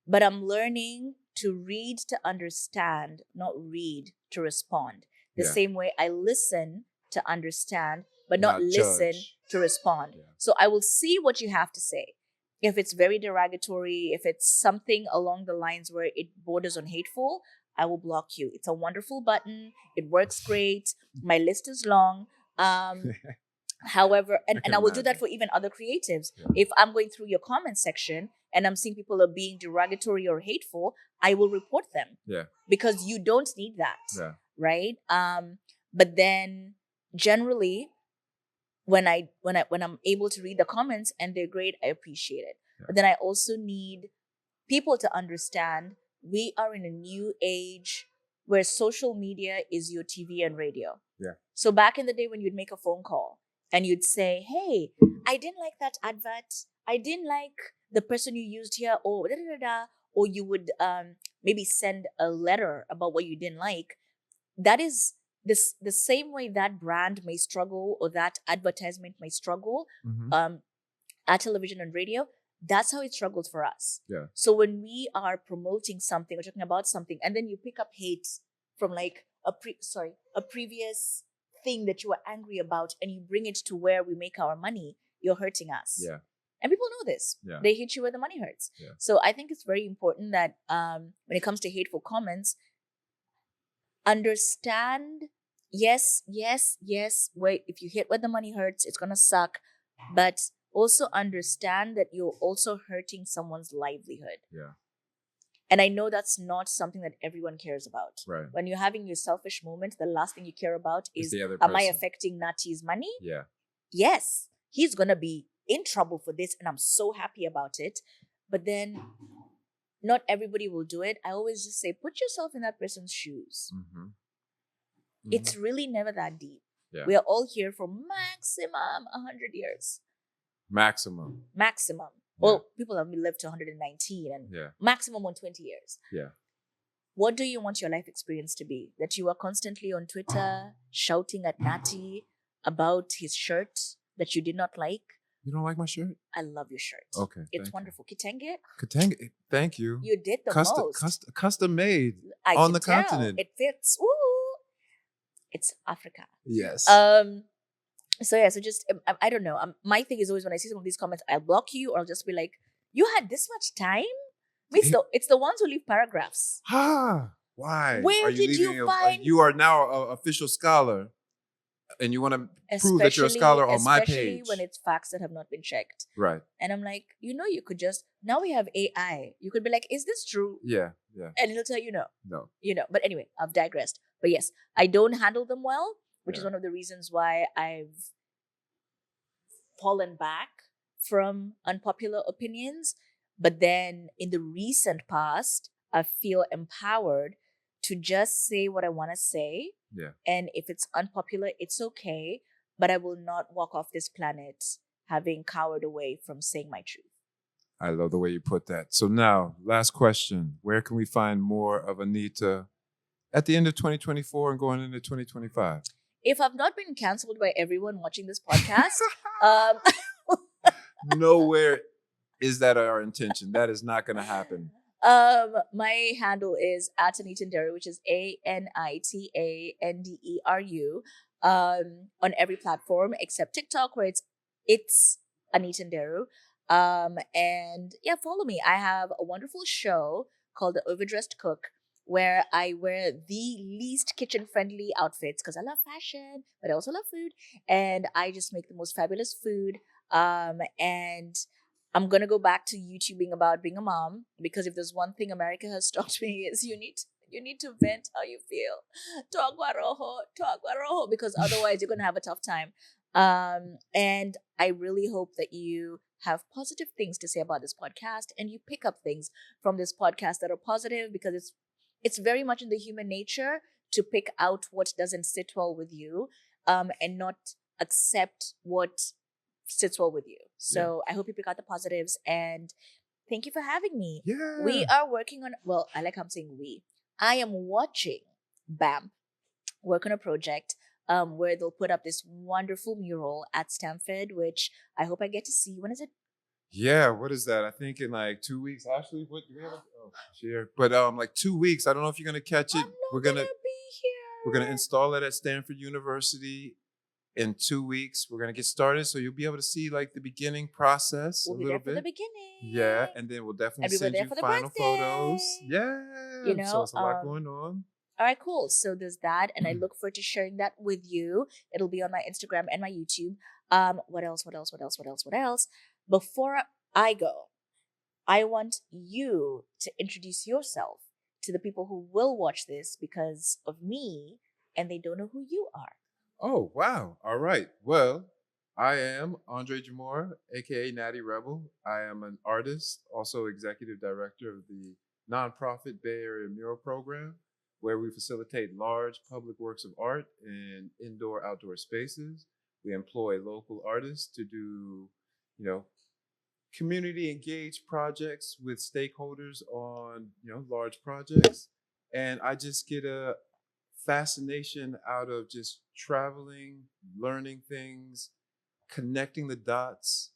Speaker 1: but I'm learning to read to understand, not read to respond. The same way I listen to understand, but not listen to respond. Yeah. So I will see what you have to say. If it's very derogatory, if it's something along the lines where it borders on hateful, I will block you. It's a wonderful button. It works great. My list is long. However, and I will do that for even other creatives. Yeah. If I'm going through your comment section and I'm seeing people are being derogatory or hateful, I will report them. Yeah. Because you don't need that. Yeah. Right? But then generally when I'm able to read the comments and they're great, I appreciate it. Yeah. But then I also need people to understand we are in a new age where social media is your TV and radio. Yeah. So back in the day when you'd make a phone call and you'd say, hey, I didn't like that advert. I didn't like the person you used here, or da da da da. Or you would maybe send a letter about what you didn't like. That is the same way that brand may struggle or that advertisement may struggle at television and radio. That's how it struggles for us. Yeah. So when we are promoting something or talking about something, and then you pick up hate from like a previous thing that you were angry about, and you bring it to where we make our money, you're hurting us. Yeah. And people know this.
Speaker 2: Yeah.
Speaker 1: They hit you where the money hurts.
Speaker 2: Yeah.
Speaker 1: So I think it's very important that when it comes to hateful comments, understand, yes, wait, if you hit where the money hurts, it's gonna suck. But also understand that you're also hurting someone's livelihood.
Speaker 2: Yeah.
Speaker 1: And I know that's not something that everyone cares about.
Speaker 2: Right.
Speaker 1: When you're having your selfish moment, the last thing you care about is,
Speaker 2: the other
Speaker 1: am I
Speaker 2: person.
Speaker 1: affecting Nati's money?
Speaker 2: Yeah.
Speaker 1: Yes, he's going to be in trouble for this, and I'm so happy about it. But then not everybody will do it. I always just say, put yourself in that person's shoes.
Speaker 2: Mm-hmm.
Speaker 1: It's really never that deep.
Speaker 2: Yeah.
Speaker 1: We are all here for maximum 100 years.
Speaker 2: Maximum.
Speaker 1: Well, people have lived to 119 and maximum 120 years.
Speaker 2: Yeah.
Speaker 1: What do you want your life experience to be? That you are constantly on Twitter shouting at Nati about his shirt that you did not like?
Speaker 2: You don't like my shirt?
Speaker 1: I love your shirt.
Speaker 2: Okay.
Speaker 1: It's wonderful. Kitenge?
Speaker 2: Kitenge, thank you.
Speaker 1: You did the most.
Speaker 2: Custom made
Speaker 1: I
Speaker 2: on
Speaker 1: can
Speaker 2: the
Speaker 1: tell.
Speaker 2: continent.
Speaker 1: It fits. Ooh. It's Africa.
Speaker 2: Yes.
Speaker 1: So just I don't know. My thing is always when I see some of these comments, I'll block you or I'll just be like, you had this much time? It's the ones who leave paragraphs.
Speaker 2: Why?
Speaker 1: Where did you find?
Speaker 2: You are now an official scholar, and you want to prove that you're a scholar on my page.
Speaker 1: Especially when it's facts that have not been checked.
Speaker 2: Right.
Speaker 1: And I'm like, you could just, now we have AI. You could be like, is this true?
Speaker 2: Yeah.
Speaker 1: And it'll tell you no.
Speaker 2: No.
Speaker 1: But anyway, I've digressed. But yes, I don't handle them well, which is one of the reasons why I've fallen back from unpopular opinions. But then in the recent past, I feel empowered to just say what I want to say.
Speaker 2: Yeah.
Speaker 1: And if it's unpopular, it's okay. But I will not walk off this planet having cowered away from saying my truth.
Speaker 2: I love the way you put that. So now, last question. Where can we find more of Anita at the end of 2024 and going into 2025?
Speaker 1: If I've not been canceled by everyone watching this podcast,
Speaker 2: nowhere is that our intention. That is not going to happen.
Speaker 1: My handle is at Anita Nderu, which is ANITANDERU, on every platform except TikTok, where it's Anita Nderu. And yeah, follow me. I have a wonderful show called The Overdressed Cook, where I wear the least kitchen-friendly outfits because I love fashion, but I also love food. And I just make the most fabulous food. And I'm going to go back to YouTubing about being a mom, because if there's one thing America has taught me is you need to vent how you feel. Talk guarojo, because otherwise you're going to have a tough time. And I really hope that you have positive things to say about this podcast and you pick up things from this podcast that are positive, because it's very much in the human nature to pick out what doesn't sit well with you, and not accept what sits well with you. So I hope you pick out the positives, and thank you for having me.
Speaker 2: Yeah.
Speaker 1: We are working on, well, I like how I'm saying we. I am watching BAMP work on a project where they'll put up this wonderful mural at Stanford, which I hope I get to see. When is it?
Speaker 2: Yeah, what is that? I think in like 2 weeks. Ashley, what do we have? Oh, share. But like 2 weeks. I don't know if you're gonna catch it.
Speaker 1: We're gonna be here.
Speaker 2: We're gonna install it at Stanford University in 2 weeks. We're gonna get started, so you'll be able to see like the beginning process
Speaker 1: We'll
Speaker 2: a
Speaker 1: be
Speaker 2: little
Speaker 1: there for
Speaker 2: bit.
Speaker 1: the beginning.
Speaker 2: Yeah, and then we'll definitely send you final photos. Yeah, so it's a lot going on.
Speaker 1: All right, cool. So there's that, and I look forward to sharing that with you. It'll be on my Instagram and my YouTube. What else? Before I go, I want you to introduce yourself to the people who will watch this because of me, and they don't know who you are.
Speaker 2: Oh, wow. All right. Well, I am Andre Jamora, aka Natty Rebel. I am an artist, also executive director of the nonprofit Bay Area Mural Program, where we facilitate large public works of art in indoor-outdoor spaces. We employ local artists to do, community engaged projects with stakeholders on, large projects. And I just get a fascination out of just traveling, learning things, connecting the dots,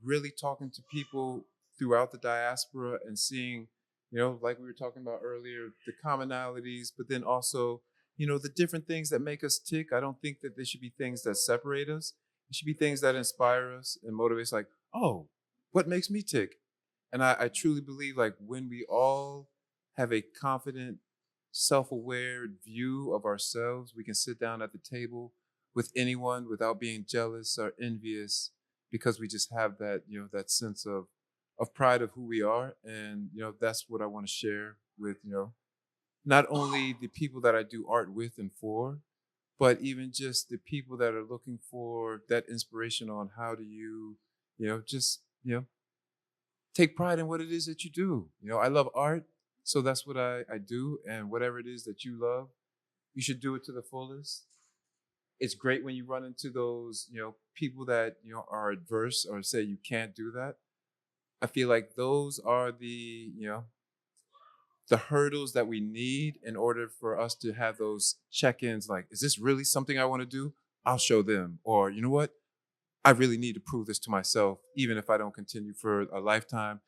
Speaker 2: really talking to people throughout the diaspora and seeing, like we were talking about earlier, the commonalities, but then also, the different things that make us tick. I don't think that there should be things that separate us. It should be things that inspire us and motivate us. Like, oh, what makes me tick? And I truly believe like when we all have a confident, self-aware view of ourselves, we can sit down at the table with anyone without being jealous or envious because we just have that, that sense of pride of who we are. And, that's what I want to share with, not only the people that I do art with and for, but even just the people that are looking for that inspiration on how do you, just, take pride in what it is that you do. I love art, so that's what I do. And whatever it is that you love, you should do it to the fullest. It's great when you run into those, people that, are adverse or say you can't do that. I feel like those are the hurdles that we need in order for us to have those check-ins like, is this really something I want to do? I'll show them. Or, you know what? I really need to prove this to myself, even if I don't continue for a lifetime.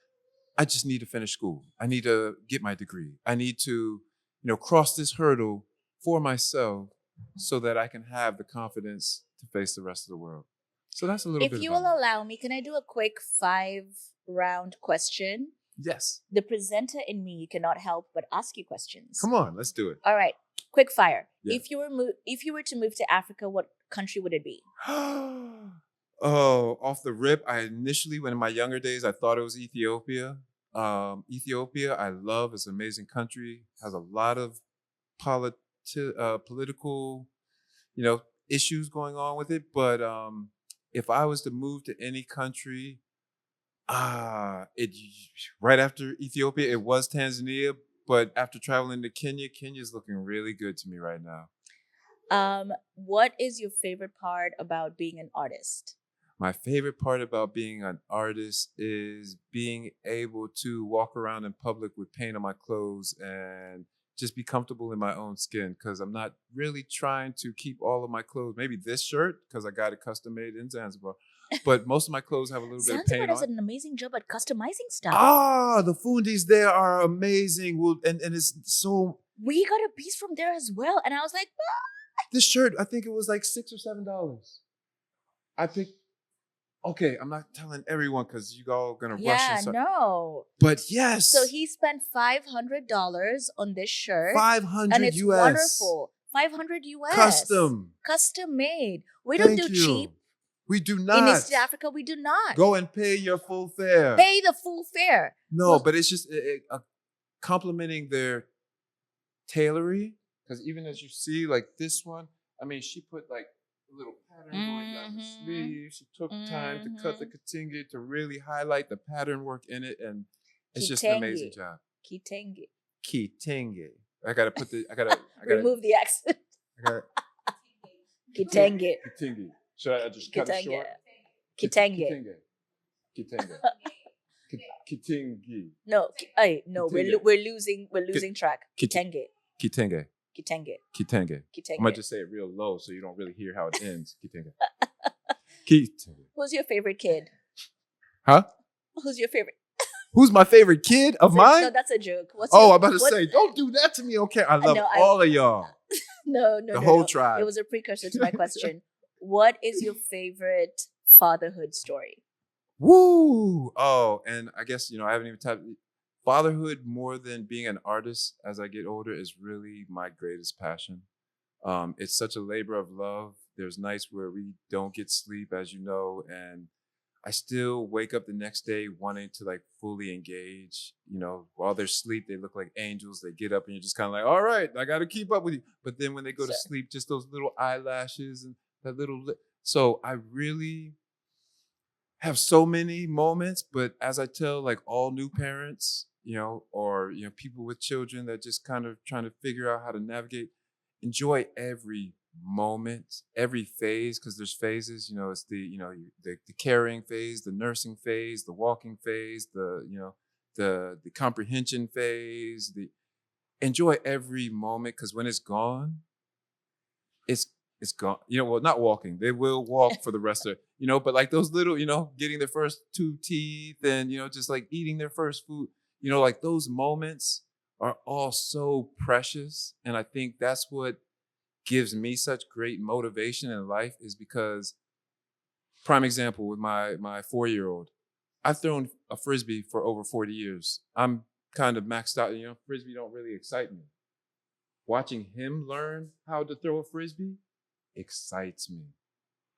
Speaker 2: I just need to finish school. I need to get my degree. I need to, cross this hurdle for myself so that I can have the confidence to face the rest of the world. So that's a little bit
Speaker 1: If you
Speaker 2: about
Speaker 1: will
Speaker 2: me.
Speaker 1: allow me, can I do a quick 5-round question?
Speaker 2: Yes.
Speaker 1: The presenter in me cannot help but ask you questions.
Speaker 2: Come on, let's do it.
Speaker 1: All right, quick fire.
Speaker 2: Yeah.
Speaker 1: If you were to move to Africa, what country would it be?
Speaker 2: Oh, off the rip, I initially, when in my younger days, I thought it was Ethiopia. Ethiopia, I love. It's an amazing country. Has a lot of political, issues going on with it. But if I was to move to any country, it right after Ethiopia, it was Tanzania. But after traveling to Kenya, Kenya's looking really good to me right now.
Speaker 1: What is your favorite part about being an artist?
Speaker 2: My favorite part about being an artist is being able to walk around in public with paint on my clothes and just be comfortable in my own skin, because I'm not really trying to keep all of my clothes. Maybe this shirt, because I got it custom made in Zanzibar. But most of my clothes have a little bit of
Speaker 1: Zanzibar
Speaker 2: paint
Speaker 1: does
Speaker 2: on.
Speaker 1: an amazing job at customizing stuff.
Speaker 2: The fundis there are amazing. Well, and it's so.
Speaker 1: We got a piece from there as well, and I was like,
Speaker 2: This shirt, I think it was like $6 or $7. I picked. Okay, I'm not telling everyone because you all gonna rush.
Speaker 1: yeah, no.
Speaker 2: But yes.
Speaker 1: So he spent $500 on this shirt,
Speaker 2: 500
Speaker 1: and it's
Speaker 2: US.
Speaker 1: wonderful. 500 US. Custom made. We don't do cheap.
Speaker 2: We do not.
Speaker 1: In East Africa, we do not.
Speaker 2: Go and pay your full fare.
Speaker 1: Pay the full fare.
Speaker 2: No, but it's just complimenting their tailoring. Because even as you see, like this one, I mean, she put like a little pattern going down the sleeve. She took time to cut the kitenge to really highlight the pattern work in it. And it's just an amazing job. Kitenge. I gotta
Speaker 1: remove the accent. Kitenge.
Speaker 2: Kitenge. Should I just cut it short?
Speaker 1: Kitenge.
Speaker 2: Kitenge.
Speaker 1: No, we're losing track. Kitenge.
Speaker 2: Kitenge.
Speaker 1: Kitenge.
Speaker 2: Kitenge.
Speaker 1: Kitenge.
Speaker 2: I might just say it real low so you don't really hear how it ends. Kitenge. Kitenge.
Speaker 1: Who's your favorite kid?
Speaker 2: Huh?
Speaker 1: Who's your favorite?
Speaker 2: Who's my favorite kid of mine?
Speaker 1: No, that's a joke.
Speaker 2: I'm about to say, don't do that to me, okay? I love all of y'all.
Speaker 1: No.
Speaker 2: The whole tribe.
Speaker 1: It was a precursor to my question. What is your favorite fatherhood story?
Speaker 2: Woo! Oh, and I guess, I haven't even tapped. Fatherhood, more than being an artist as I get older, is really my greatest passion. It's such a labor of love. There's nights where we don't get sleep, as you know, and I still wake up the next day wanting to like fully engage. While they're asleep, they look like angels. They get up and you're just kind of like, all right, I got to keep up with you. But then when they go to sleep, just those little eyelashes and that little lip. So I really have so many moments, but as I tell like all new parents, or people with children that just kind of trying to figure out how to navigate, enjoy every moment, every phase, because there's phases. It's the carrying phase, the nursing phase, the walking phase, the comprehension phase. Enjoy every moment, because when it's gone, it's gone. Well, not walking. They will walk for the rest of but like those little, getting their first 2 teeth and, just like eating their first food, like those moments are all so precious. And I think that's what gives me such great motivation in life, is because Prime example with my 4-year-old. I've thrown a frisbee for over 40 years. I'm kind of maxed out. Frisbee don't really excite me. Watching him learn how to throw a frisbee excites me.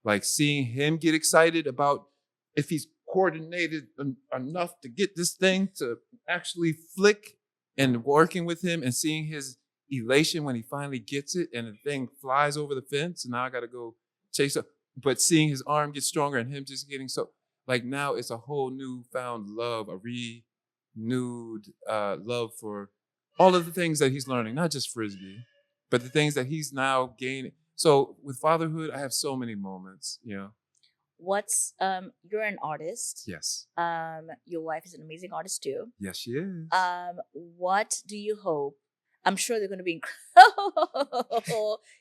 Speaker 2: Like seeing him get excited about if he's coordinated enough to get this thing to actually flick, and working with him and seeing his elation when he finally gets it and the thing flies over the fence and now I got to go chase it. But seeing his arm get stronger and him just getting so, like, now it's a whole newfound love, a renewed love for all of the things that he's learning, not just frisbee, but the things that he's now gaining. So with fatherhood, I have so many moments,
Speaker 1: What's you're an artist.
Speaker 2: Yes.
Speaker 1: Your wife is an amazing artist too.
Speaker 2: Yes, she is.
Speaker 1: What do you hope? I'm sure they're going to be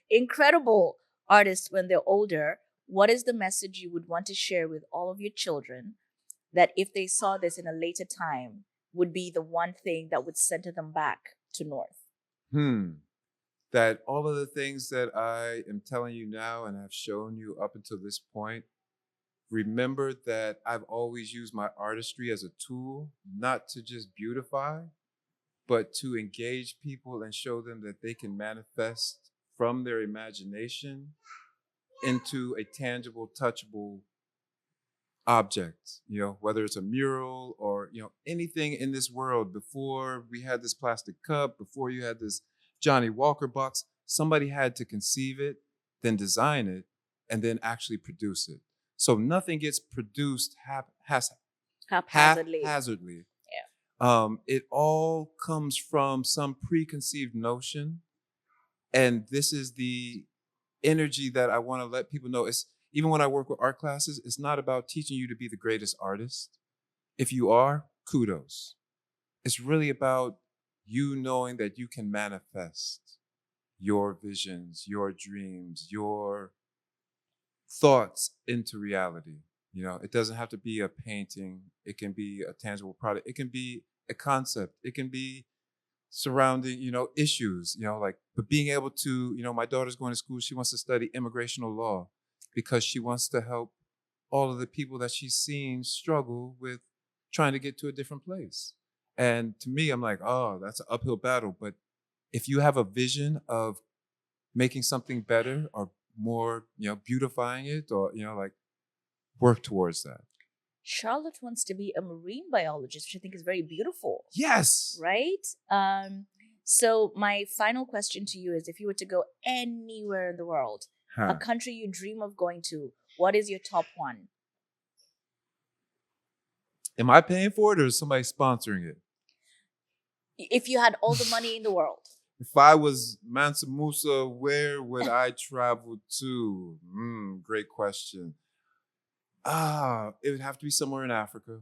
Speaker 1: incredible artists when they're older. What is the message you would want to share with all of your children that if they saw this in a later time would be the one thing that would center them back to North?
Speaker 2: That all of the things that I am telling you now and have shown you up until this point, remember that I've always used my artistry as a tool, not to just beautify, but to engage people and show them that they can manifest from their imagination into a tangible, touchable object, whether it's a mural or, anything in this world. Before we had this plastic cup, before you had this Johnny Walker box, somebody had to conceive it, then design it, and then actually produce it. So nothing gets produced
Speaker 1: Haphazardly.
Speaker 2: haphazardly.
Speaker 1: Yeah.
Speaker 2: It all comes from some preconceived notion. And this is the energy that I want to let people know. It's, even when I work with art classes, it's not about teaching you to be the greatest artist. If you are, kudos. It's really about you knowing that you can manifest your visions, your dreams, your thoughts into reality. It doesn't have to be a painting. It can be a tangible product. It can be a concept. It can be surrounding, issues, but being able to, my daughter's going to school. She wants to study immigrational law because she wants to help all of the people that she's seen struggle with trying to get to a different place. And to me, I'm like, oh, that's an uphill battle. But if you have a vision of making something better or more, beautifying it, or, work towards that.
Speaker 1: Charlotte wants to be a marine biologist, which I think is very beautiful.
Speaker 2: Yes.
Speaker 1: Right? So my final question to you is, if you were to go anywhere in the world, a country you dream of going to, what is your top one?
Speaker 2: Am I paying for it or is somebody sponsoring it?
Speaker 1: If you had all the money in the world.
Speaker 2: If I was Mansa Musa, where would I travel to? Great question. It would have to be somewhere in Africa.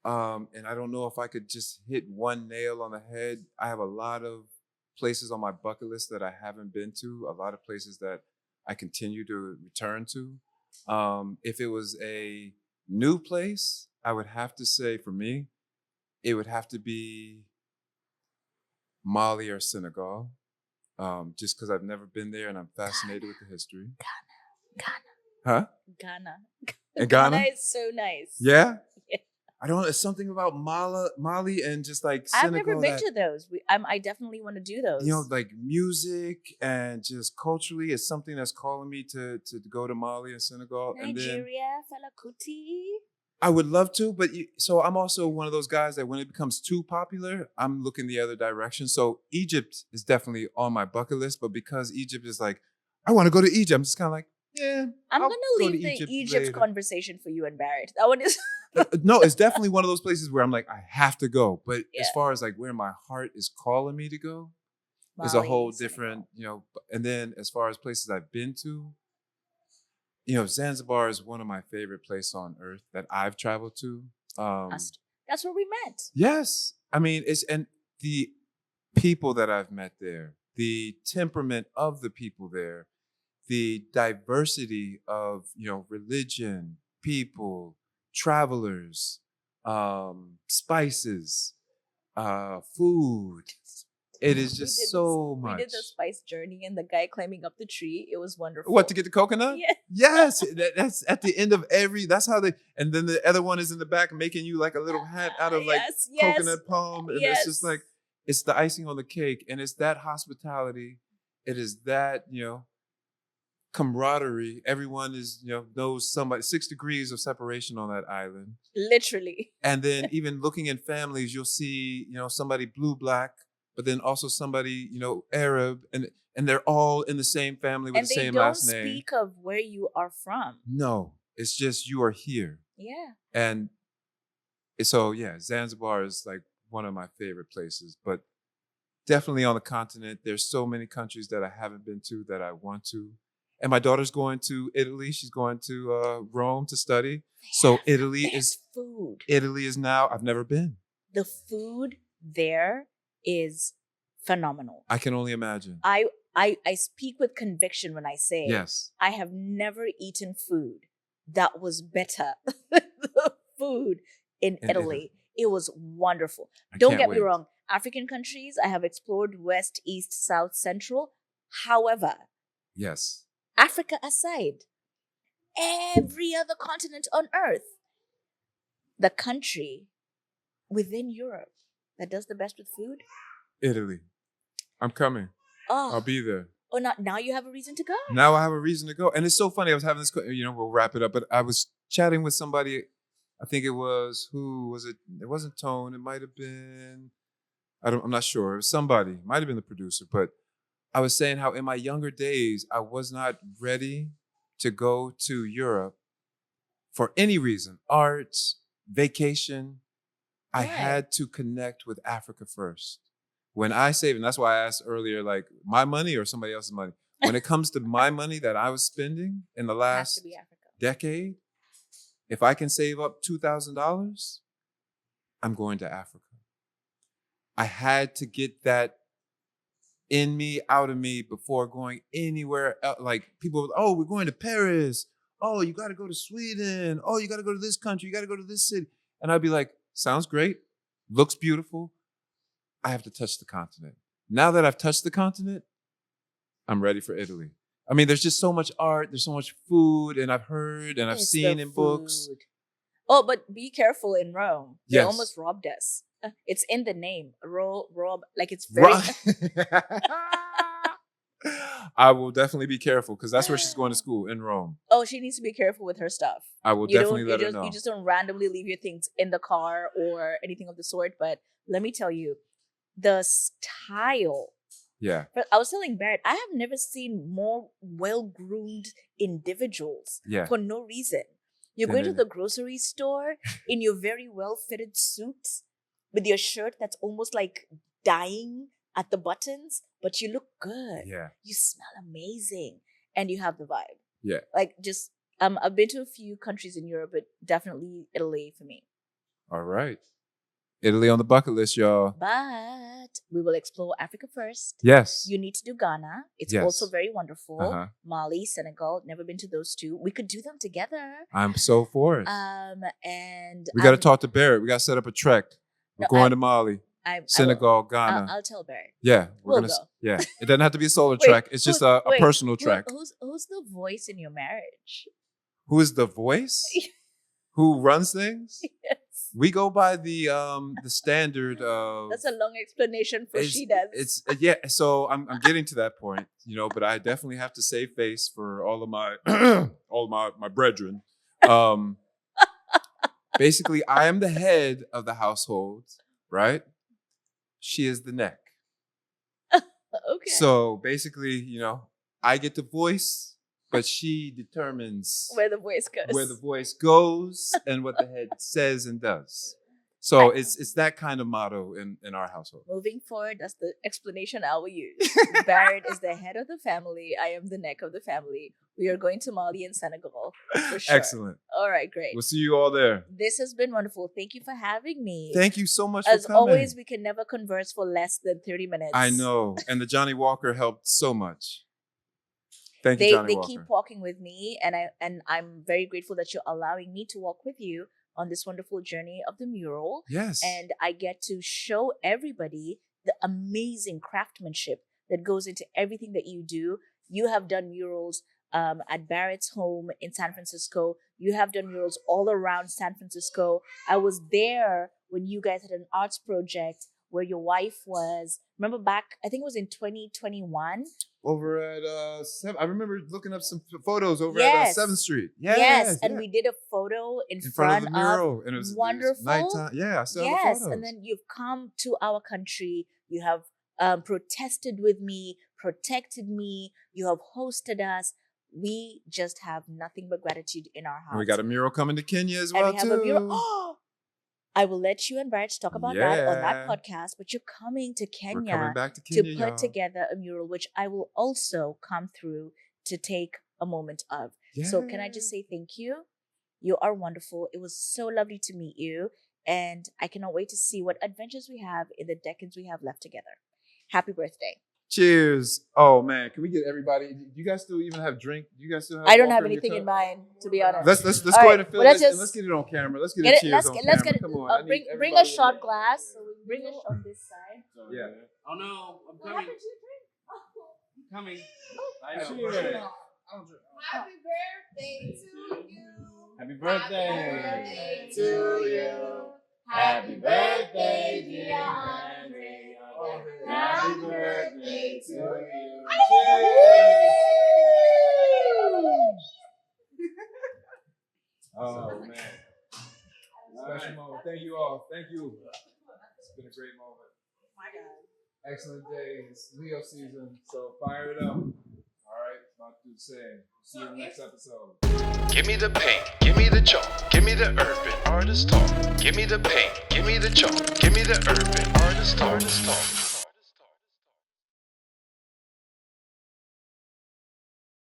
Speaker 2: And I don't know if I could just hit one nail on the head. I have a lot of places on my bucket list that I haven't been to, a lot of places that I continue to return to. If it was a new place, I would have to say, for me, it would have to be Mali or Senegal, just because I've never been there and I'm fascinated with the history.
Speaker 1: Ghana.
Speaker 2: Huh?
Speaker 1: Ghana.
Speaker 2: And Ghana?
Speaker 1: Ghana is so nice.
Speaker 2: Yeah?
Speaker 1: Yeah.
Speaker 2: I don't know. It's something about Mali and just like Senegal.
Speaker 1: I've never been to those. I definitely want to do those.
Speaker 2: Like music and just culturally, it's something that's calling me to go to Mali and Senegal.
Speaker 1: Nigeria, Fela Kuti.
Speaker 2: I would love to, but so I'm also one of those guys that when it becomes too popular, I'm looking the other direction. So Egypt is definitely on my bucket list, but because Egypt is like, I want to go to Egypt, I'm just kind of like, yeah.
Speaker 1: I'm going to leave the Egypt conversation for you and Barrett. That one is...
Speaker 2: No, it's definitely one of those places where I'm like, I have to go. But as far as like where my heart is calling me to go, Mali, is a whole different, and then as far as places I've been to, Zanzibar is one of my favorite places on earth that I've traveled to.
Speaker 1: That's where we met.
Speaker 2: Yes. I mean, and the people that I've met there, the temperament of the people there, the diversity of, religion, people, travelers, spices, food, It is
Speaker 1: We
Speaker 2: just
Speaker 1: did this.
Speaker 2: so
Speaker 1: We did the
Speaker 2: much.
Speaker 1: spice journey, and the guy climbing up the tree. It was wonderful.
Speaker 2: What, to get the coconut?
Speaker 1: Yeah.
Speaker 2: Yes, that's at the end of every. That's how they. And then the other one is in the back making you like a little hat out of like
Speaker 1: Yes, yes,
Speaker 2: coconut palm, and it's just like
Speaker 1: yes.
Speaker 2: it's the icing on the cake, and it's that hospitality. It is that camaraderie. Everyone is knows somebody. 6 degrees of separation on that island,
Speaker 1: Literally.
Speaker 2: and then even looking in families, you'll see somebody blue black, but then also somebody Arab, and they're all in the same family with
Speaker 1: And
Speaker 2: the
Speaker 1: they
Speaker 2: same
Speaker 1: don't
Speaker 2: last name.
Speaker 1: speak of where you are from.
Speaker 2: No, it's just you are here.
Speaker 1: Yeah.
Speaker 2: And so, yeah, Zanzibar is like one of my favorite places, but definitely on the continent. There's so many countries that I haven't been to that I want to. And my daughter's going to Italy. She's going to Rome to study. So Italy
Speaker 1: Best food.
Speaker 2: is now, I've never been.
Speaker 1: The food there is phenomenal.
Speaker 2: I can only imagine.
Speaker 1: I speak with conviction when I say
Speaker 2: Yes.
Speaker 1: I have never eaten food that was better than the food in Italy. It was wonderful. Don't get me wrong. African countries, I have explored West, East, South, Central. However,
Speaker 2: yes,
Speaker 1: Africa aside, every other continent on earth, the country within Europe that does the best with food,
Speaker 2: Italy. I'm coming.
Speaker 1: oh,
Speaker 2: I'll be there.
Speaker 1: Oh, now you have a reason to go.
Speaker 2: Now I have a reason to go. And it's so funny. I was having this, we'll wrap it up, but I was chatting with somebody. I think it was, who was it? It wasn't Tone. It might have been, I'm not sure. It was somebody. It might have been the producer. But I was saying how in my younger days, I was not ready to go to Europe for any reason. Art, vacation. I had to connect with Africa first. When I save, and that's why I asked earlier, like my money or somebody else's money. When it comes to my money that I was spending in the last decade, if I can save up $2,000, I'm going to Africa. I had to get that in me, out of me before going anywhere else. Like people, oh, we're going to Paris. Oh, you got to go to Sweden. Oh, you got to go to this country. You got to go to this city. And I'd be like, sounds great. Looks beautiful. I have to touch the continent. Now that I've touched the continent, I'm ready for Italy. I mean, there's just so much art, there's so much food, and I've heard and I've seen in books.
Speaker 1: Oh, but be careful in Rome. They
Speaker 2: Yes.
Speaker 1: almost robbed us. It's in the name. Rob, like it's very...
Speaker 2: I will definitely be careful because that's where she's going to school, in Rome.
Speaker 1: Oh, she needs to be careful with her stuff.
Speaker 2: I will definitely let her know.
Speaker 1: You just don't randomly leave your things in the car or anything of the sort. But let me tell you, the style.
Speaker 2: Yeah.
Speaker 1: But I was telling Barrett, I have never seen more well-groomed individuals for no reason. You're going to the grocery store in your very well-fitted suits with your shirt that's almost like dying at the buttons, but you look good.
Speaker 2: Yeah.
Speaker 1: You smell amazing. And you have the vibe.
Speaker 2: Yeah.
Speaker 1: Like just, I've been to a few countries in Europe, but definitely Italy for me.
Speaker 2: All right. Italy on the bucket list, y'all.
Speaker 1: But we will explore Africa first.
Speaker 2: Yes.
Speaker 1: You need to do Ghana. It's also very wonderful.
Speaker 2: Uh-huh.
Speaker 1: Mali, Senegal. Never been to those two. We could do them together.
Speaker 2: I'm so for it.
Speaker 1: And
Speaker 2: we got to talk to Barrett. We got to set up a trek. We're going to Mali, Senegal, Ghana.
Speaker 1: I'll tell Barrett.
Speaker 2: Yeah,
Speaker 1: we'll go.
Speaker 2: Yeah, it doesn't have to be a solo trek. It's just a personal trek.
Speaker 1: Who's the voice in your marriage?
Speaker 2: Who is the voice? Who runs things?
Speaker 1: Yes.
Speaker 2: We go by the standard of.
Speaker 1: That's a long explanation for she does.
Speaker 2: It's yeah. So I'm getting to that point, but I definitely have to save face for all of my my brethren. Basically, I am the head of the household, right? She is the neck.
Speaker 1: Okay.
Speaker 2: So basically, I get the voice, but she determines
Speaker 1: where the voice goes.
Speaker 2: Where the voice goes and what the head says and does. So it's that kind of motto in our household.
Speaker 1: Moving forward, that's the explanation I will use. Barrett is the head of the family. I am the neck of the family. We are going to Mali and Senegal for sure.
Speaker 2: Excellent.
Speaker 1: All right, great.
Speaker 2: We'll see you all there.
Speaker 1: This has been wonderful. Thank you for having me.
Speaker 2: Thank you so much
Speaker 1: As
Speaker 2: for coming. As
Speaker 1: always, we can never converse for less than 30 minutes.
Speaker 2: I know. And the Johnny Walker helped so much. Thank you, Johnny Walker.
Speaker 1: They keep walking with me, and I'm very grateful that you're allowing me to walk with you on this wonderful journey of the mural.
Speaker 2: Yes.
Speaker 1: And I get to show everybody the amazing craftsmanship that goes into everything that you do. You have done murals at Barrett's home in San Francisco. You have done murals all around San Francisco. I was there when you guys had an arts project where your wife was. Remember back, I think it was in 2021.
Speaker 2: Over at I remember looking up some photos over
Speaker 1: Yes.
Speaker 2: at 7th Street.
Speaker 1: Yes, and
Speaker 2: yeah.
Speaker 1: we did a photo in
Speaker 2: in
Speaker 1: front
Speaker 2: front of the mural, and it was
Speaker 1: wonderful.
Speaker 2: nighttime. Yeah, I saw the
Speaker 1: Yes,
Speaker 2: photos.
Speaker 1: and then you've come to our country. You have protested with me, protected me. You have hosted us. We just have nothing but gratitude in our hearts.
Speaker 2: And we got a mural coming to Kenya as
Speaker 1: And
Speaker 2: well
Speaker 1: we have
Speaker 2: too.
Speaker 1: a mural. Oh, I will let you and Barrett talk about that on that
Speaker 2: Yeah.
Speaker 1: podcast. But you're coming to
Speaker 2: We're coming
Speaker 1: Kenya
Speaker 2: back to
Speaker 1: to
Speaker 2: Kenya,
Speaker 1: put
Speaker 2: y'all.
Speaker 1: together a mural, which I will also come through to take a moment of. So can I just say thank you? You are wonderful. It was so lovely to meet you. And I cannot wait to see what adventures we have in the decades we have left together. Happy birthday.
Speaker 2: Cheers. Oh man, can we get everybody? Do you guys still even have drink? Do you guys still have
Speaker 1: I don't
Speaker 2: water
Speaker 1: have
Speaker 2: in your
Speaker 1: anything in
Speaker 2: cup?
Speaker 1: mind, to be honest.
Speaker 2: Let's
Speaker 1: All
Speaker 2: go
Speaker 1: right,
Speaker 2: ahead and fill
Speaker 1: well, let's
Speaker 2: this and
Speaker 1: just
Speaker 2: let's get it on camera. Let's get
Speaker 1: Get
Speaker 2: a
Speaker 1: it.
Speaker 2: cheers
Speaker 1: Let's
Speaker 2: on
Speaker 1: get.
Speaker 2: camera.
Speaker 1: Let's get.
Speaker 2: Come on. I need
Speaker 1: Bring a
Speaker 2: everybody-
Speaker 1: shot glass. Bring a shot on this side.
Speaker 2: Yeah.
Speaker 5: Oh no, I'm
Speaker 1: What
Speaker 5: coming.
Speaker 1: happened to your drink?
Speaker 5: I'm coming. I know.
Speaker 2: Cheers.
Speaker 1: Happy birthday to you.
Speaker 5: Happy birthday.
Speaker 1: Happy birthday
Speaker 2: to you.
Speaker 1: Happy birthday, dear Andre.
Speaker 2: Happy birthday to you. Oh man. Special moment. Thank you all. Thank you. It's been a great moment.
Speaker 1: My God.
Speaker 2: Excellent day. It's Leo season, so fire it up. All right, about to do the same. See you in the next episode.
Speaker 3: Give me the paint, give me the chalk, give me the urban artist talk. Give me the paint, give me the chalk, give me the urban artist talk.